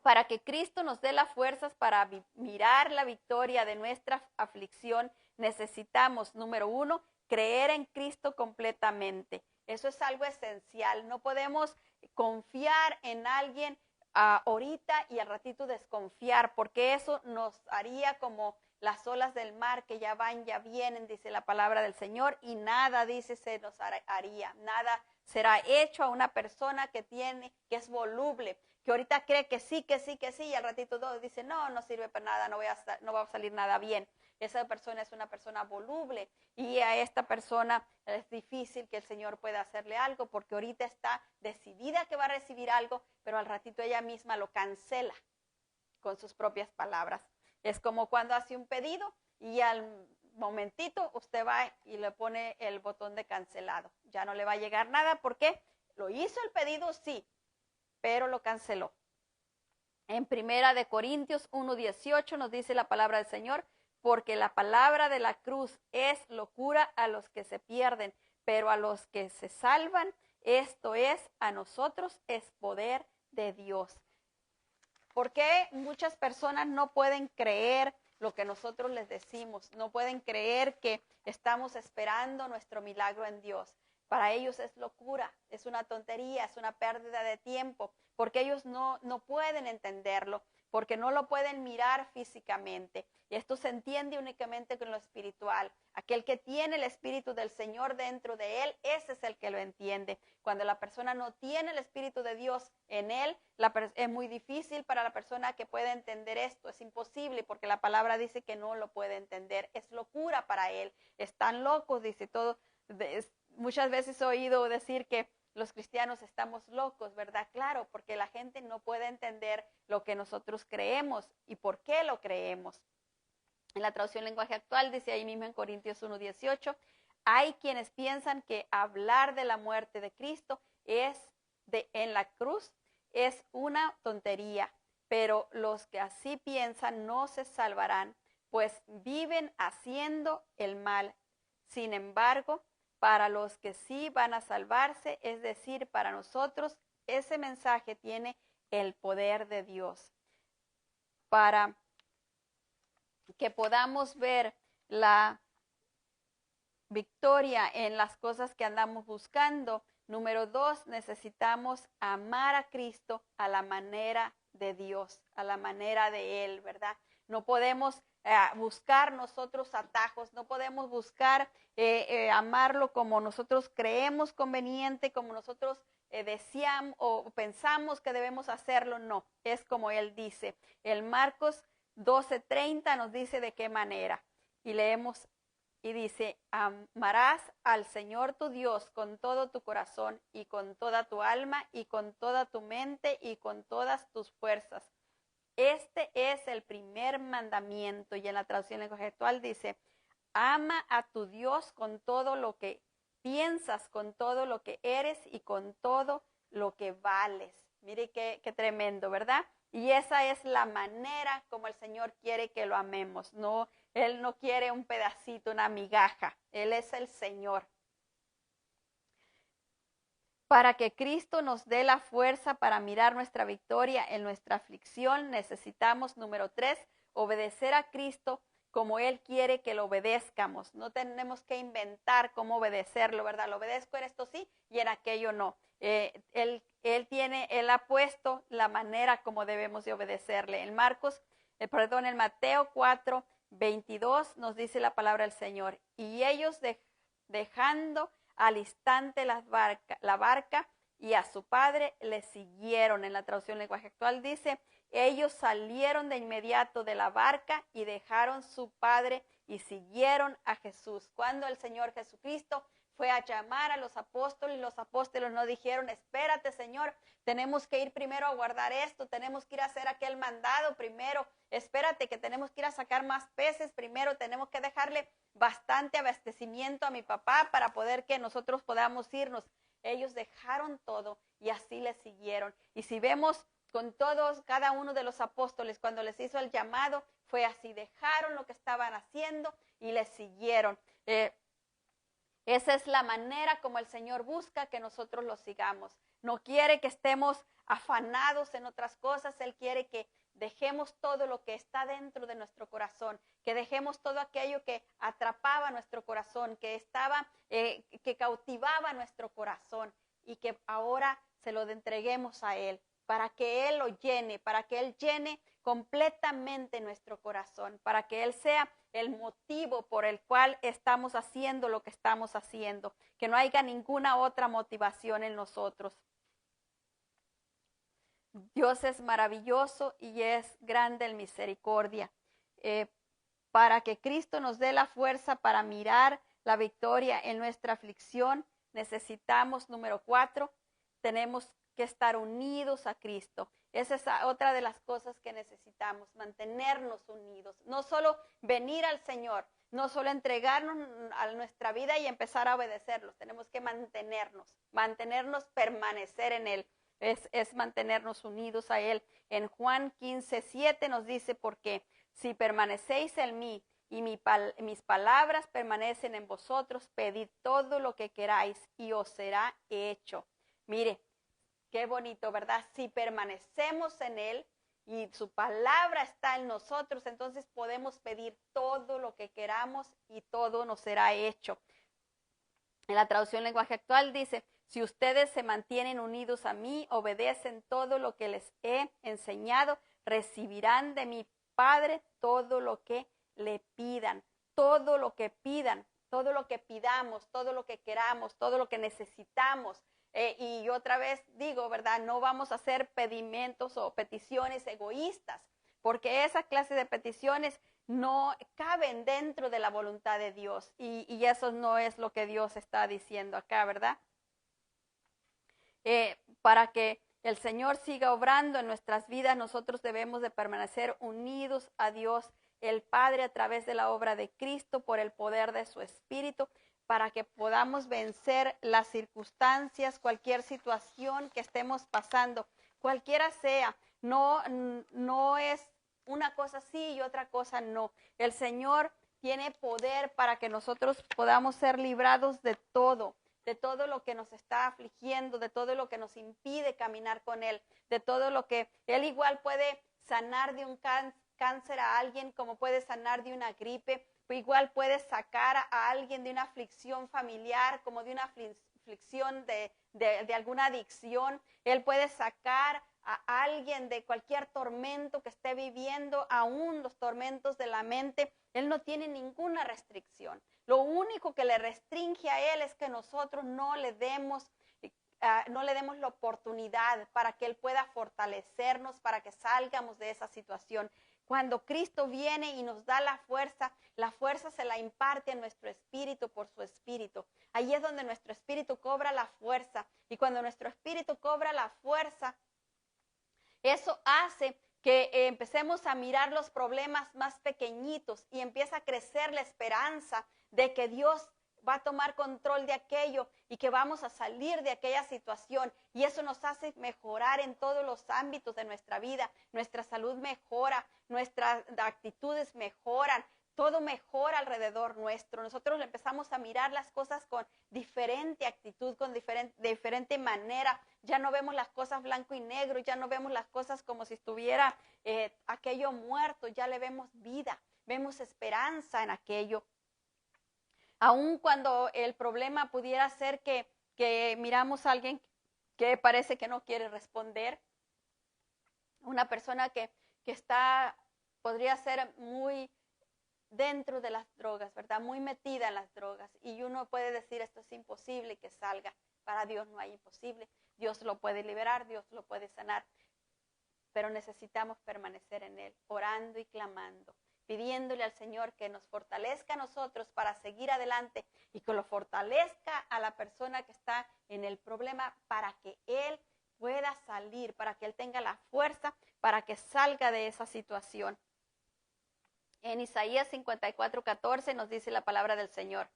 Para que Cristo nos dé las fuerzas para mirar la victoria de nuestra aflicción, necesitamos, número 1, creer en Cristo completamente. Eso es algo esencial. No podemos confiar en alguien ahorita y al ratito desconfiar, porque eso nos haría como las olas del mar que ya van, ya vienen, dice la palabra del Señor, y nada, dice, se nos haría, nada será hecho a una persona que es voluble, que ahorita cree que sí, y al ratito todo dice, no sirve para nada, no va a salir nada bien. Esa persona es una persona voluble y a esta persona es difícil que el Señor pueda hacerle algo porque ahorita está decidida que va a recibir algo, pero al ratito ella misma lo cancela con sus propias palabras. Es como cuando hace un pedido y al momentito usted va y le pone el botón de cancelado. Ya no le va a llegar nada porque lo hizo el pedido, sí, pero lo canceló. En 1 Corintios 1:18 nos dice la palabra del Señor, porque la palabra de la cruz es locura a los que se pierden, pero a los que se salvan, esto es, a nosotros es poder de Dios. ¿Por qué muchas personas no pueden creer lo que nosotros les decimos? No pueden creer que estamos esperando nuestro milagro en Dios. Para ellos es locura, es una tontería, es una pérdida de tiempo, porque ellos no pueden entenderlo, porque no lo pueden mirar físicamente. Y esto se entiende únicamente con lo espiritual. Aquel que tiene el Espíritu del Señor dentro de él, ese es el que lo entiende. Cuando la persona no tiene el Espíritu de Dios en él, es muy difícil para la persona que pueda entender esto. Es imposible porque la palabra dice que no lo puede entender. Es locura para él. Están locos, dice todo. Muchas veces he oído decir que los cristianos estamos locos, ¿verdad? Claro, porque la gente no puede entender lo que nosotros creemos y por qué lo creemos. En la traducción lenguaje actual dice ahí mismo en Corintios 1:18, hay quienes piensan que hablar de la muerte de Cristo en la cruz es una tontería, pero los que así piensan no se salvarán, pues viven haciendo el mal. Sin embargo, para los que sí van a salvarse, es decir, para nosotros, ese mensaje tiene el poder de Dios. Para que podamos ver la victoria en las cosas que andamos buscando, número 2, necesitamos amar a Cristo a la manera de Dios, a la manera de Él, ¿verdad? No podemos buscar nosotros atajos, no podemos buscar amarlo como nosotros creemos conveniente, como nosotros deseamos o pensamos que debemos hacerlo. No, es como Él dice. El Marcos 12:30 nos dice de qué manera. Y leemos y dice, amarás al Señor tu Dios con todo tu corazón y con toda tu alma y con toda tu mente y con todas tus fuerzas. Este es el primer mandamiento. Y en la traducción en lenguaje actual dice, ama a tu Dios con todo lo que piensas, con todo lo que eres y con todo lo que vales. Mire qué tremendo, ¿verdad? Y esa es la manera como el Señor quiere que lo amemos. No, Él no quiere un pedacito, una migaja. Él es el Señor. Para que Cristo nos dé la fuerza para mirar nuestra victoria en nuestra aflicción, necesitamos, número 3, obedecer a Cristo como Él quiere que lo obedezcamos. No tenemos que inventar cómo obedecerlo, ¿verdad? Lo obedezco en esto sí y en aquello no. Él ha puesto la manera como debemos de obedecerle. En en Mateo 4:22 nos dice la palabra del Señor. Y ellos dejando al instante la barca y a su padre le siguieron. En la traducción lenguaje actual dice, ellos salieron de inmediato de la barca y dejaron su padre y siguieron a Jesús. Cuando el Señor Jesucristo fue a llamar a los apóstoles no dijeron, espérate Señor, tenemos que ir primero a guardar esto, tenemos que ir a hacer aquel mandado primero, espérate que tenemos que ir a sacar más peces primero, tenemos que dejarle bastante abastecimiento a mi papá para poder que nosotros podamos irnos. Ellos dejaron todo y así le siguieron. Y si vemos con todos, cada uno de los apóstoles, cuando les hizo el llamado, fue así, dejaron lo que estaban haciendo y le siguieron. Esa es la manera como el Señor busca que nosotros lo sigamos. No quiere que estemos afanados en otras cosas. Él quiere que dejemos todo lo que está dentro de nuestro corazón, que dejemos todo aquello que atrapaba nuestro corazón, que cautivaba nuestro corazón y que ahora se lo entreguemos a Él para que Él lo llene, para que Él llene completamente nuestro corazón, para que Él sea el motivo por el cual estamos haciendo lo que estamos haciendo, que no haya ninguna otra motivación en nosotros. Dios es maravilloso y es grande en misericordia. Para que Cristo nos dé la fuerza para mirar la victoria en nuestra aflicción, necesitamos, número 4, tenemos que estar unidos a Cristo. Esa es otra de las cosas que necesitamos, mantenernos unidos. No solo venir al Señor, no solo entregarnos a nuestra vida y empezar a obedecerlos. Tenemos que mantenernos, permanecer en Él. Es mantenernos unidos a Él. En Juan 15:7 nos dice, porque si permanecéis en mí y mis palabras permanecen en vosotros, pedid todo lo que queráis y os será hecho. Mire, qué bonito, ¿verdad? Si permanecemos en Él y su palabra está en nosotros, entonces podemos pedir todo lo que queramos y todo nos será hecho. En la traducción lenguaje actual dice, si ustedes se mantienen unidos a mí, obedecen todo lo que les he enseñado, recibirán de mi Padre todo lo que le pidan, todo lo que pidan, todo lo que pidamos, todo lo que queramos, todo lo que necesitamos. Y otra vez digo, ¿verdad? No vamos a hacer pedimentos o peticiones egoístas, porque esa clase de peticiones no caben dentro de la voluntad de Dios. Y eso no es lo que Dios está diciendo acá, ¿verdad? Para que el Señor siga obrando en nuestras vidas, nosotros debemos de permanecer unidos a Dios, el Padre, a través de la obra de Cristo, por el poder de su Espíritu, para que podamos vencer las circunstancias, cualquier situación que estemos pasando, cualquiera sea. No es una cosa sí y otra cosa no. El Señor tiene poder para que nosotros podamos ser librados de todo lo que nos está afligiendo, de todo lo que nos impide caminar con Él, de todo lo que Él igual puede sanar de un cáncer a alguien, como puede sanar de una gripe, igual puede sacar a alguien de una aflicción familiar, como de una aflicción de alguna adicción. Él puede sacar a alguien de cualquier tormento que esté viviendo, aún los tormentos de la mente, Él no tiene ninguna restricción. Lo único que le restringe a Él es que nosotros no le demos la oportunidad para que Él pueda fortalecernos, para que salgamos de esa situación. Cuando Cristo viene y nos da la fuerza se la imparte a nuestro espíritu por su espíritu. Ahí es donde nuestro espíritu cobra la fuerza. Y cuando nuestro espíritu cobra la fuerza, eso hace que empecemos a mirar los problemas más pequeñitos y empieza a crecer la esperanza de que Dios va a tomar control de aquello y que vamos a salir de aquella situación. Y eso nos hace mejorar en todos los ámbitos de nuestra vida. Nuestra salud mejora, nuestras actitudes mejoran, todo mejora alrededor nuestro. Nosotros empezamos a mirar las cosas con diferente actitud, con diferente manera. Ya no vemos las cosas blanco y negro, ya no vemos las cosas como si estuviera aquello muerto, ya le vemos vida, vemos esperanza en aquello. Aun cuando el problema pudiera ser que miramos a alguien que parece que no quiere responder, una persona que podría ser muy dentro de las drogas, ¿verdad? Muy metida en las drogas. Y uno puede decir, esto es imposible que salga. Para Dios no hay imposible. Dios lo puede liberar, Dios lo puede sanar. Pero necesitamos permanecer en Él, orando y clamando, pidiéndole al Señor que nos fortalezca a nosotros para seguir adelante y que lo fortalezca a la persona que está en el problema para que Él pueda salir, para que Él tenga la fuerza, para que salga de esa situación. En Isaías 54:14 nos dice la palabra del Señor: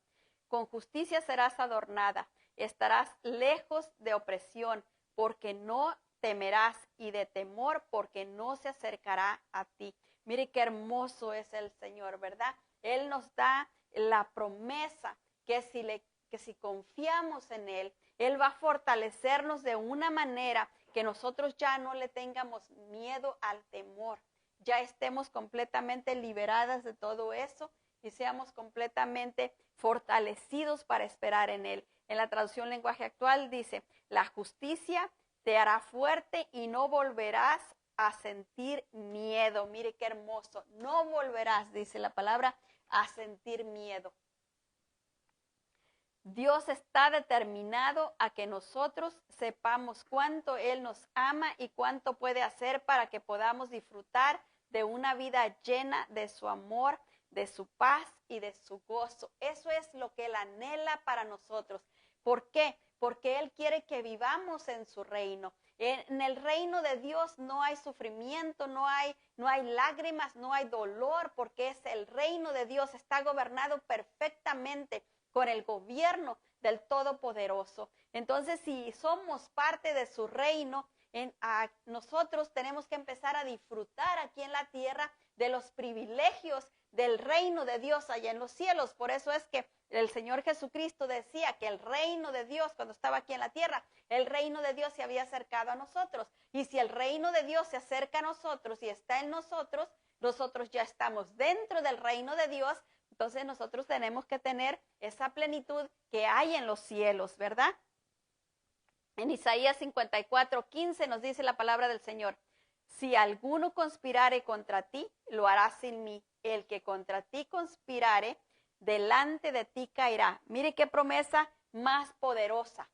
con justicia serás adornada, estarás lejos de opresión, porque no temerás, y de temor, porque no se acercará a ti. Mire qué hermoso es el Señor, ¿verdad? Él nos da la promesa que si confiamos en Él, Él va a fortalecernos de una manera que nosotros ya no le tengamos miedo al temor. Ya estemos completamente liberadas de todo eso y seamos completamente fortalecidos para esperar en Él. En la traducción lenguaje actual dice: la justicia te hará fuerte y no volverás a sentir miedo. Mire qué hermoso. No volverás, dice la palabra, a sentir miedo. Dios está determinado a que nosotros sepamos cuánto Él nos ama y cuánto puede hacer para que podamos disfrutar de una vida llena de su amor, de su paz y de su gozo. Eso es lo que Él anhela para nosotros. ¿Por qué? Porque Él quiere que vivamos en su reino. En el reino de Dios no hay sufrimiento, no hay lágrimas, no hay dolor, porque es el reino de Dios, está gobernado perfectamente con el gobierno del Todopoderoso. Entonces, si somos parte de su reino, nosotros tenemos que empezar a disfrutar aquí en la tierra de los privilegios del reino de Dios allá en los cielos. Por eso es que el Señor Jesucristo decía que el reino de Dios, cuando estaba aquí en la tierra, el reino de Dios se había acercado a nosotros. Y si el reino de Dios se acerca a nosotros y está en nosotros, nosotros ya estamos dentro del reino de Dios. Entonces nosotros tenemos que tener esa plenitud que hay en los cielos, ¿verdad? En Isaías 54:15 nos dice la palabra del Señor: si alguno conspirare contra ti, lo hará sin mí. El que contra ti conspirare, delante de ti caerá. Mire qué promesa más poderosa.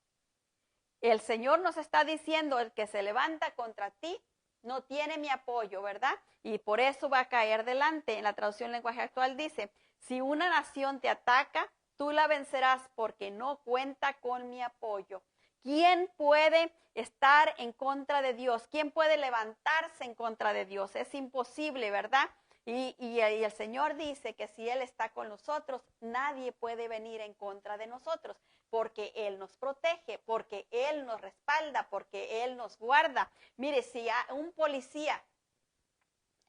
El Señor nos está diciendo: el que se levanta contra ti no tiene mi apoyo, ¿verdad? Y por eso va a caer delante. En la traducción lenguaje actual dice: si una nación te ataca, tú la vencerás porque no cuenta con mi apoyo. ¿Quién puede estar en contra de Dios? ¿Quién puede levantarse en contra de Dios? Es imposible, ¿verdad? Y el Señor dice que si Él está con nosotros, nadie puede venir en contra de nosotros, porque Él nos protege, porque Él nos respalda, porque Él nos guarda. Mire, si un policía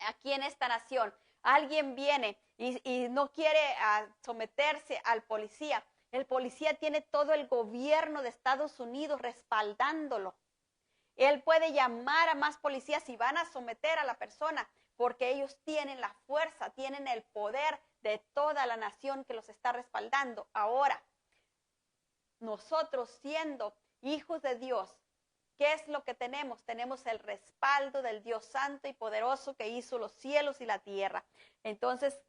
aquí en esta nación, alguien viene y no quiere someterse al policía, el policía tiene todo el gobierno de Estados Unidos respaldándolo. Él puede llamar a más policías y van a someter a la persona, porque ellos tienen la fuerza, tienen el poder de toda la nación que los está respaldando. Ahora, nosotros siendo hijos de Dios, ¿qué es lo que tenemos? Tenemos el respaldo del Dios santo y poderoso que hizo los cielos y la tierra. Entonces,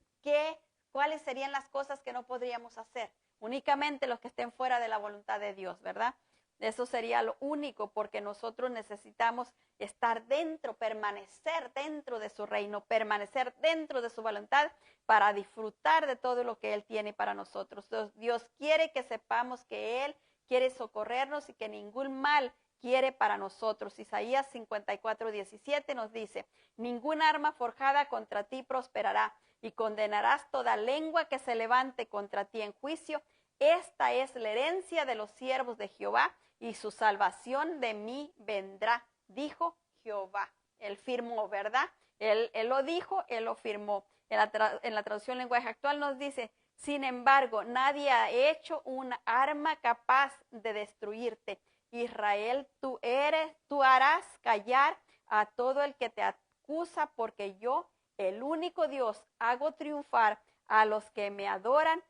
¿cuáles serían las cosas que no podríamos hacer? Únicamente los que estén fuera de la voluntad de Dios, ¿verdad? Eso sería lo único, porque nosotros necesitamos estar dentro, permanecer dentro de su reino, permanecer dentro de su voluntad para disfrutar de todo lo que Él tiene para nosotros. Entonces, Dios quiere que sepamos que Él quiere socorrernos y que ningún mal quiere para nosotros. Isaías 54:17 nos dice, ningún arma forjada contra ti prosperará y condenarás toda lengua que se levante contra ti en juicio. Esta es la herencia de los siervos de Jehová y su salvación de mí vendrá, dijo Jehová. Él firmó, ¿verdad? Él lo dijo, Él lo firmó. En la traducción lenguaje actual nos dice, sin embargo, nadie ha hecho una arma capaz de destruirte. Israel, tú harás callar a todo el que te acusa, porque yo, el único Dios, hago triunfar a los que me adoran.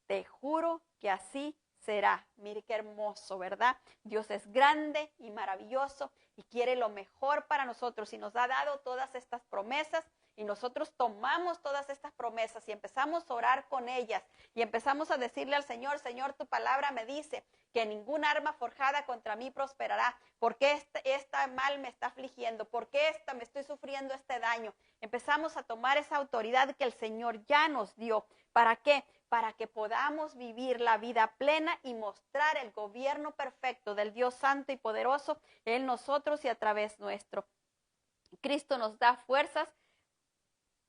Te juro que así será. Mire qué hermoso, ¿verdad? Dios es grande y maravilloso y quiere lo mejor para nosotros y nos ha dado todas estas promesas y nosotros tomamos todas estas promesas y empezamos a orar con ellas y empezamos a decirle al Señor, Señor, tu palabra me dice que ningún arma forjada contra mí prosperará. ¿Por qué esta mal me está afligiendo? ¿Por qué me estoy sufriendo este daño? Empezamos a tomar esa autoridad que el Señor ya nos dio. ¿Para qué? Para que podamos vivir la vida plena y mostrar el gobierno perfecto del Dios santo y poderoso en nosotros y a través nuestro. Cristo nos da fuerzas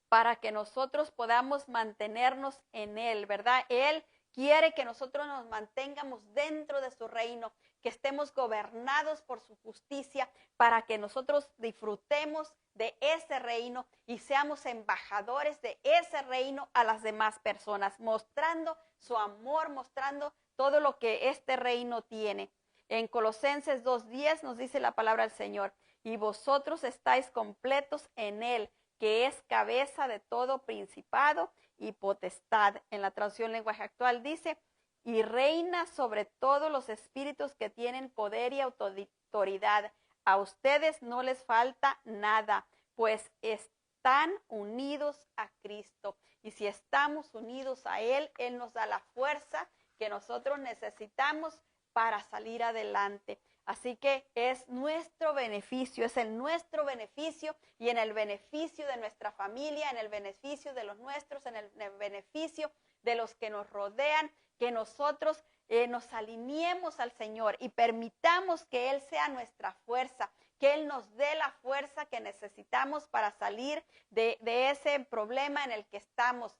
para que nosotros podamos mantenernos en Él, ¿verdad? Él quiere que nosotros nos mantengamos dentro de su reino, que estemos gobernados por su justicia, para que nosotros disfrutemos de ese reino y seamos embajadores de ese reino a las demás personas, mostrando su amor, mostrando todo lo que este reino tiene. En Colosenses 2:10 nos dice la palabra del Señor, y vosotros estáis completos en Él, que es cabeza de todo principado y potestad. En la traducción lenguaje actual dice, y reina sobre todos los espíritus que tienen poder y autoridad. A ustedes no les falta nada, pues están unidos a Cristo. Y si estamos unidos a Él, Él nos da la fuerza que nosotros necesitamos para salir adelante. Así que es nuestro beneficio, es en nuestro beneficio y en el beneficio de nuestra familia, en el beneficio de los nuestros, en el beneficio de los que nos rodean, que nosotros nos alineemos al Señor y permitamos que Él sea nuestra fuerza, que Él nos dé la fuerza que necesitamos para salir de ese problema en el que estamos.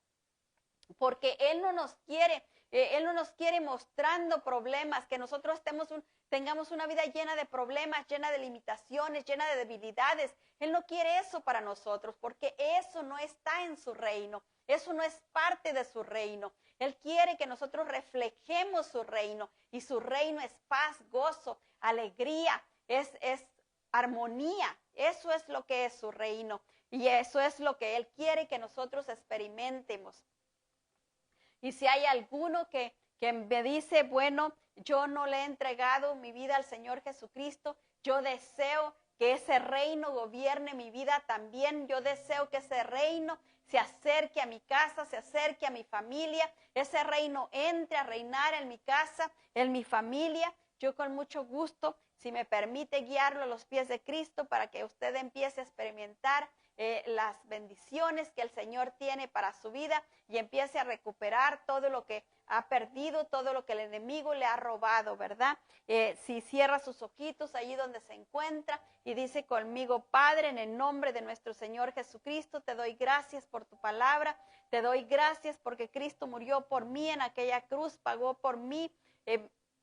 Porque Él no nos quiere mostrando problemas, que nosotros tengamos una vida llena de problemas, llena de limitaciones, llena de debilidades. Él no quiere eso para nosotros, porque eso no está en su reino, eso no es parte de su reino. Él quiere que nosotros reflejemos su reino, y su reino es paz, gozo, alegría, es armonía. Eso es lo que es su reino, y eso es lo que Él quiere que nosotros experimentemos. Y si hay alguno que me dice, bueno, yo no le he entregado mi vida al Señor Jesucristo, yo deseo que ese reino gobierne mi vida también, yo deseo que ese reino se acerque a mi casa, se acerque a mi familia, ese reino entre a reinar en mi casa, en mi familia. Yo con mucho gusto, si me permite guiarlo a los pies de Cristo para que usted empiece a experimentar las bendiciones que el Señor tiene para su vida y empiece a recuperar todo lo que ha perdido, todo lo que el enemigo le ha robado, ¿verdad? Si cierra sus ojitos allí donde se encuentra y dice conmigo, Padre, en el nombre de nuestro Señor Jesucristo, te doy gracias por tu palabra, te doy gracias porque Cristo murió por mí en aquella cruz, pagó por mí,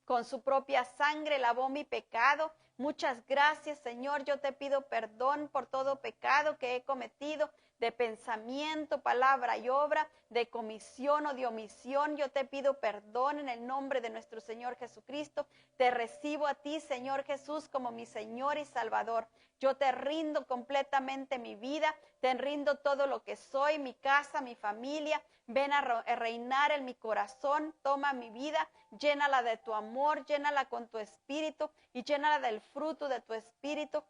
con su propia sangre lavó mi pecado. Muchas gracias, Señor. Yo te pido perdón por todo pecado que he cometido. de pensamiento, palabra y obra, de comisión o de omisión. Yo te pido perdón en el nombre de nuestro Señor Jesucristo. Te recibo a ti, Señor Jesús, como mi Señor y Salvador. Yo te rindo completamente mi vida, te rindo todo lo que soy, mi casa, mi familia. Ven a reinar en mi corazón, toma mi vida, llénala de tu amor, llénala con tu espíritu y llénala del fruto de tu espíritu.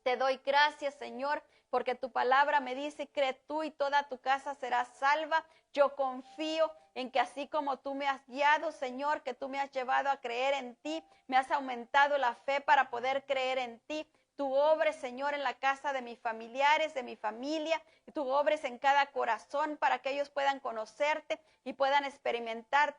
Te doy gracias, Señor, porque tu palabra me dice, cree tú y toda tu casa será salva. Yo confío en que así como tú me has guiado, Señor, que tú me has llevado a creer en ti, me has aumentado la fe para poder creer en ti. Tú obres, Señor, en la casa de mis familiares, de mi familia, y tú obres en cada corazón para que ellos puedan conocerte y puedan experimentar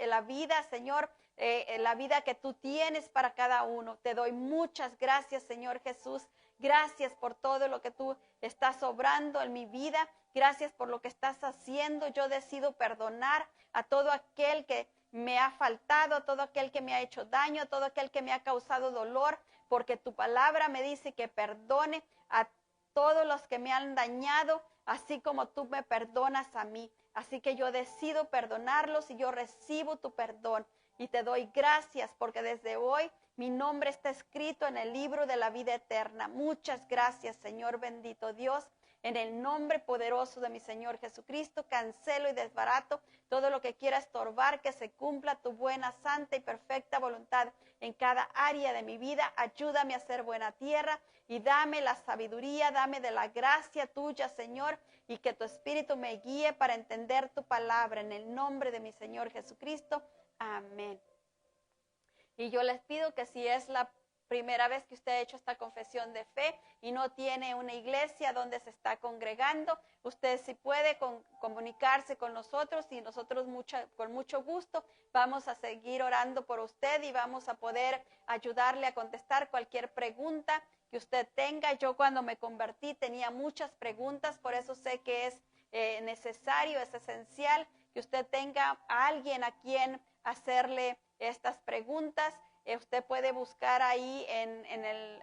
la vida, Señor, la vida que tú tienes para cada uno. Te doy muchas gracias, Señor Jesús. Gracias por todo lo que tú estás obrando en mi vida. Gracias por lo que estás haciendo. Yo decido perdonar a todo aquel que me ha faltado, a todo aquel que me ha hecho daño, a todo aquel que me ha causado dolor, porque tu palabra me dice que perdone a todos los que me han dañado, así como tú me perdonas a mí. Así que yo decido perdonarlos y yo recibo tu perdón. Y te doy gracias porque desde hoy mi nombre está escrito en el libro de la vida eterna. Muchas gracias, Señor bendito Dios. En el nombre poderoso de mi Señor Jesucristo, cancelo y desbarato todo lo que quiera estorbar, que se cumpla tu buena, santa y perfecta voluntad en cada área de mi vida. Ayúdame a ser buena tierra y dame la sabiduría, dame de la gracia tuya, Señor, y que tu Espíritu me guíe para entender tu palabra. En el nombre de mi Señor Jesucristo. Amén. Y yo les pido que si es la primera vez que usted ha hecho esta confesión de fe y no tiene una iglesia donde se está congregando, usted sí puede comunicarse con nosotros y nosotros con mucho gusto vamos a seguir orando por usted y vamos a poder ayudarle a contestar cualquier pregunta que usted tenga. Yo cuando me convertí tenía muchas preguntas, por eso sé que es necesario, es esencial que usted tenga a alguien a quien hacerle estas preguntas. Usted puede buscar ahí en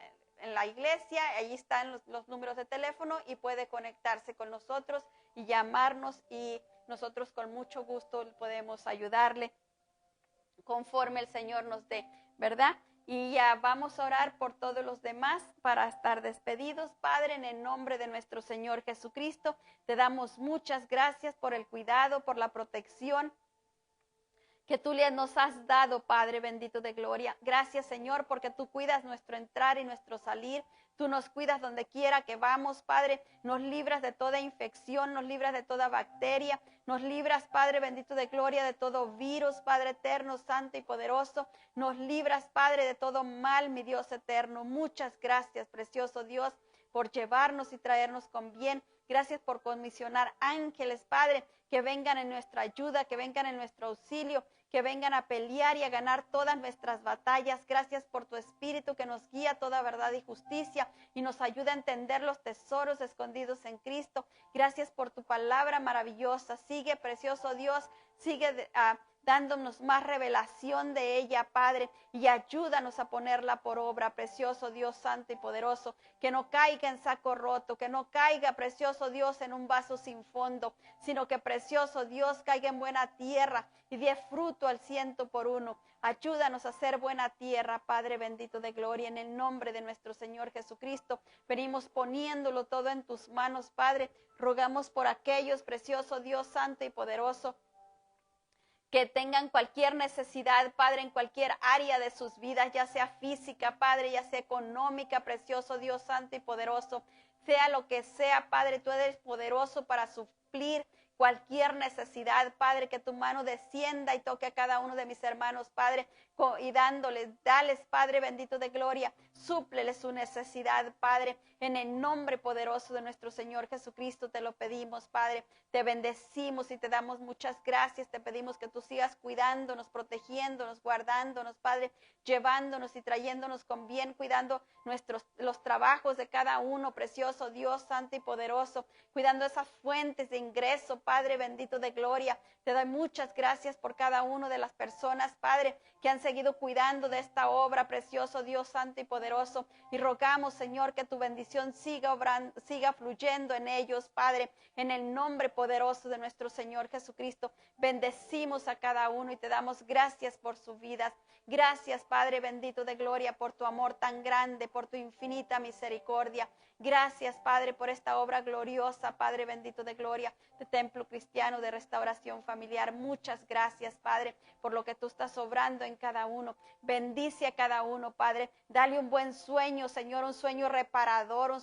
la iglesia, ahí están los números de teléfono y puede conectarse con nosotros y llamarnos y nosotros con mucho gusto podemos ayudarle conforme el Señor nos dé, ¿verdad? Y ya vamos a orar por todos los demás para estar despedidos. Padre, en el nombre de nuestro Señor Jesucristo, te damos muchas gracias por el cuidado, por la protección que tú nos has dado, Padre bendito de gloria. Gracias, Señor, porque tú cuidas nuestro entrar y nuestro salir. Tú nos cuidas donde quiera que vamos, Padre. Nos libras de toda infección, nos libras de toda bacteria. Nos libras, Padre bendito de gloria, de todo virus, Padre eterno, santo y poderoso. Nos libras, Padre, de todo mal, mi Dios eterno. Muchas gracias, precioso Dios, por llevarnos y traernos con bien. Gracias por comisionar ángeles, Padre, que vengan en nuestra ayuda, que vengan en nuestro auxilio, que vengan a pelear y a ganar todas nuestras batallas. Gracias por tu Espíritu que nos guía a toda verdad y justicia y nos ayuda a entender los tesoros escondidos en Cristo. Gracias por tu palabra maravillosa. Sigue, precioso Dios, sigue dándonos más revelación de ella, Padre, y ayúdanos a ponerla por obra, precioso Dios santo y poderoso, que no caiga en saco roto, que no caiga, precioso Dios, en un vaso sin fondo, sino que, precioso Dios, caiga en buena tierra y dé fruto al 100%. Ayúdanos a ser buena tierra, Padre bendito de gloria, en el nombre de nuestro Señor Jesucristo. Venimos poniéndolo todo en tus manos, Padre. Rogamos por aquellos, precioso Dios santo y poderoso, que tengan cualquier necesidad, Padre, en cualquier área de sus vidas, ya sea física, Padre, ya sea económica, precioso Dios santo y poderoso, sea lo que sea, Padre, tú eres poderoso para suplir cualquier necesidad, Padre, que tu mano descienda y toque a cada uno de mis hermanos, Padre, y dales, Padre bendito de gloria, súpleles su necesidad, Padre, en el nombre poderoso de nuestro Señor Jesucristo te lo pedimos, Padre, te bendecimos y te damos muchas gracias, te pedimos que tú sigas cuidándonos, protegiéndonos, guardándonos, Padre, llevándonos y trayéndonos con bien, cuidando los trabajos de cada uno, precioso Dios santo y poderoso, cuidando esas fuentes de ingreso, Padre bendito de gloria. Te doy muchas gracias por cada una de las personas, Padre, que han seguido cuidando de esta obra, precioso Dios santo y poderoso. Y rogamos, Señor, que tu bendición siga obrando, siga fluyendo en ellos, Padre, en el nombre poderoso de nuestro Señor Jesucristo. Bendecimos a cada uno y te damos gracias por sus vidas. Gracias, Padre bendito de gloria, por tu amor tan grande, por tu infinita misericordia. Gracias, Padre, por esta obra gloriosa, Padre bendito de gloria, de Templo Cristiano de Restauración Familiar. Muchas gracias, Padre, por lo que tú estás obrando en cada uno. Bendice a cada uno, Padre. Dale un buen sueño, Señor, un sueño reparador,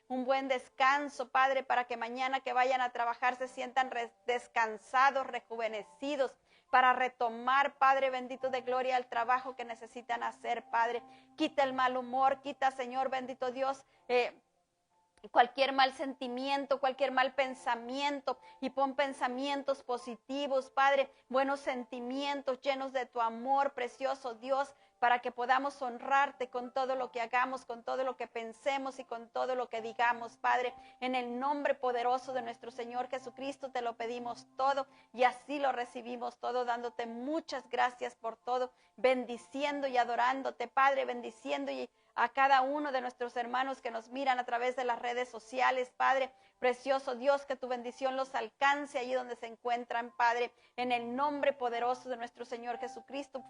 un buen descanso, Padre, para que mañana que vayan a trabajar se sientan descansados, rejuvenecidos, para retomar, Padre bendito de gloria, el trabajo que necesitan hacer, Padre. Quita el mal humor, quita, Señor bendito Dios, cualquier mal sentimiento, cualquier mal pensamiento, y pon pensamientos positivos, Padre, buenos sentimientos llenos de tu amor, precioso Dios, para que podamos honrarte con todo lo que hagamos, con todo lo que pensemos y con todo lo que digamos, Padre. En el nombre poderoso de nuestro Señor Jesucristo te lo pedimos todo y así lo recibimos todo, dándote muchas gracias por todo, bendiciendo y adorándote, Padre, bendiciendo y a cada uno de nuestros hermanos que nos miran a través de las redes sociales, Padre, precioso Dios, que tu bendición los alcance allí donde se encuentran, Padre, en el nombre poderoso de nuestro Señor Jesucristo,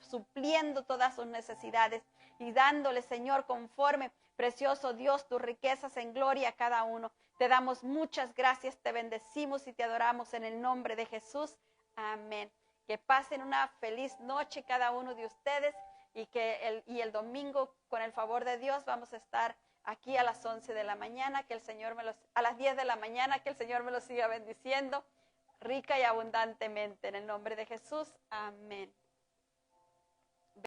supliendo todas sus necesidades y dándole, Señor, conforme, precioso Dios, tus riquezas en gloria a cada uno. Te damos muchas gracias, te bendecimos y te adoramos en el nombre de Jesús. Amén. Que pasen una feliz noche cada uno de ustedes. Y el domingo, con el favor de Dios, vamos a estar aquí a las 11 de la mañana, a las 10 de la mañana, que el Señor me los siga bendiciendo rica y abundantemente. En el nombre de Jesús, amén.